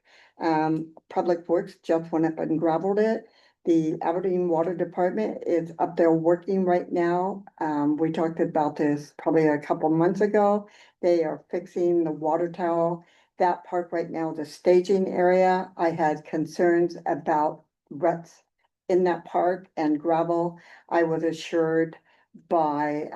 Public Works just went up and gravelled it. The Aberdeen Water Department is up there working right now. We talked about this probably a couple months ago. They are fixing the water tower. That park right now is a staging area. I had concerns about ruts in that park and gravel. I was assured by,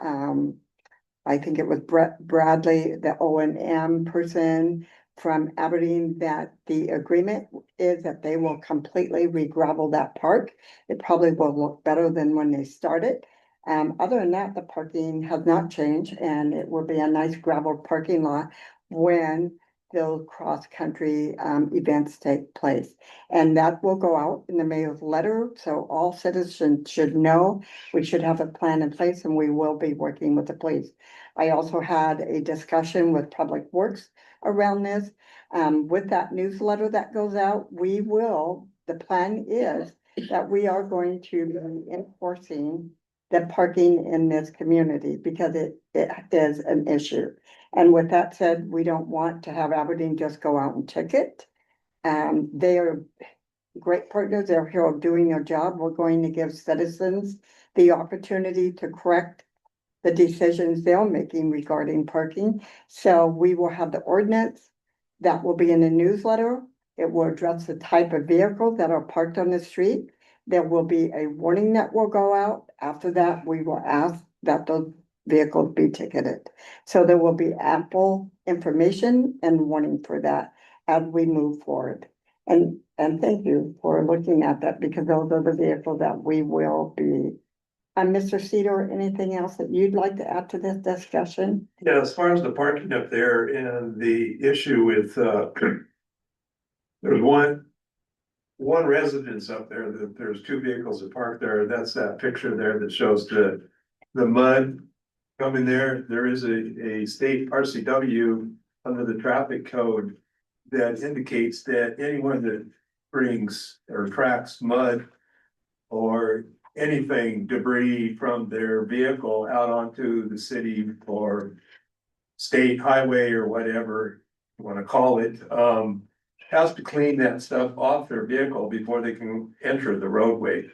I think it was Brett Bradley, the O and M person from Aberdeen, that the agreement is that they will completely re-gravel that park. It probably will look better than when they started. Other than that, the parking has not changed, and it will be a nice gravel parking lot when those cross-country events take place. And that will go out in the mayor's letter, so all citizens should know. We should have a plan in place, and we will be working with the police. I also had a discussion with Public Works around this. With that newsletter that goes out, the plan is that we are going to be enforcing the parking in this community because it is an issue. And with that said, we don't want to have Aberdeen just go out and ticket. They are great partners. They're here doing their job. We're going to give citizens the opportunity to correct the decisions they're making regarding parking. So we will have the ordinance that will be in the newsletter. It will address the type of vehicles that are parked on the street. There will be a warning that will go out. After that, we will ask that those vehicles be ticketed. So there will be ample information and warning for that as we move forward. And thank you for looking at that, because those are the vehicles that we will be. Mr. Cedar, anything else that you'd like to add to this discussion?
Yeah, as far as the parking up there and the issue with, there's one residence up there that there's two vehicles that parked there. That's that picture there that shows the mud coming there. There is a state RCW under the traffic code that indicates that anyone that brings or tracks mud or anything, debris from their vehicle out onto the city or state highway or whatever you wanna call it, has to clean that stuff off their vehicle before they can enter the roadway.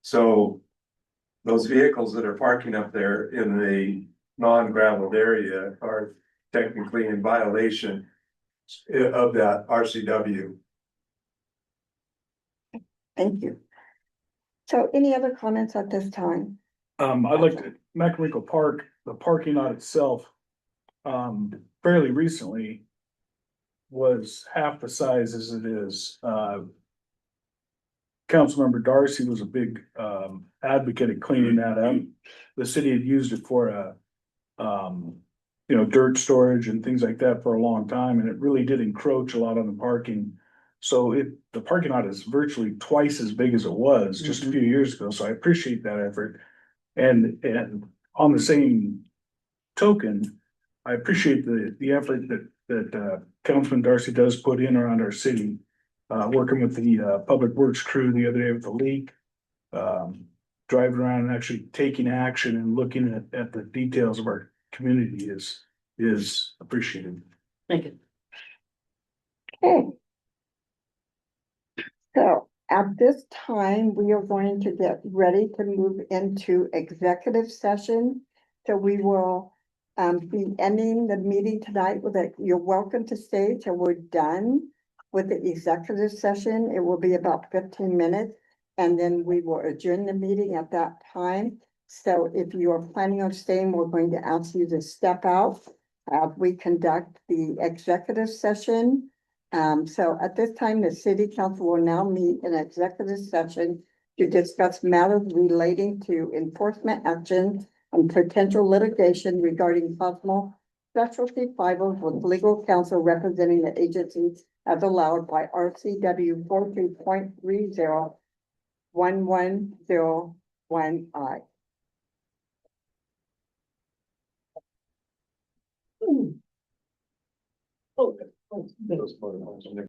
So those vehicles that are parking up there in the non-gravelled area are technically in violation of that RCW.
Thank you. So any other comments at this time?
I'd like to, McRinkle Park, the parking lot itself, fairly recently was half the size as it is. Councilmember Darcy was a big, advocate of cleaning that up. The city had used it for dirt storage and things like that for a long time, and it really did encroach a lot on the parking. So the parking lot is virtually twice as big as it was just a few years ago, so I appreciate that effort. And on the same token, I appreciate the effort that Councilman Darcy does put in around our city. Working with the Public Works crew the other day with the leak. Driving around and actually taking action and looking at the details of our community is appreciated.
Thank you.
Okay. So at this time, we are going to get ready to move into executive session. So we will be ending the meeting tonight with you're welcome to stay till we're done with the executive session. It will be about 15 minutes, and then we will adjourn the meeting at that time. So if you are planning on staying, we're going to ask you to step out as we conduct the executive session. So at this time, the city council will now meet in executive session to discuss matters relating to enforcement action and potential litigation regarding possible specialty fibers with legal counsel representing the agency as allowed by RCW 42.301101I.
Oh,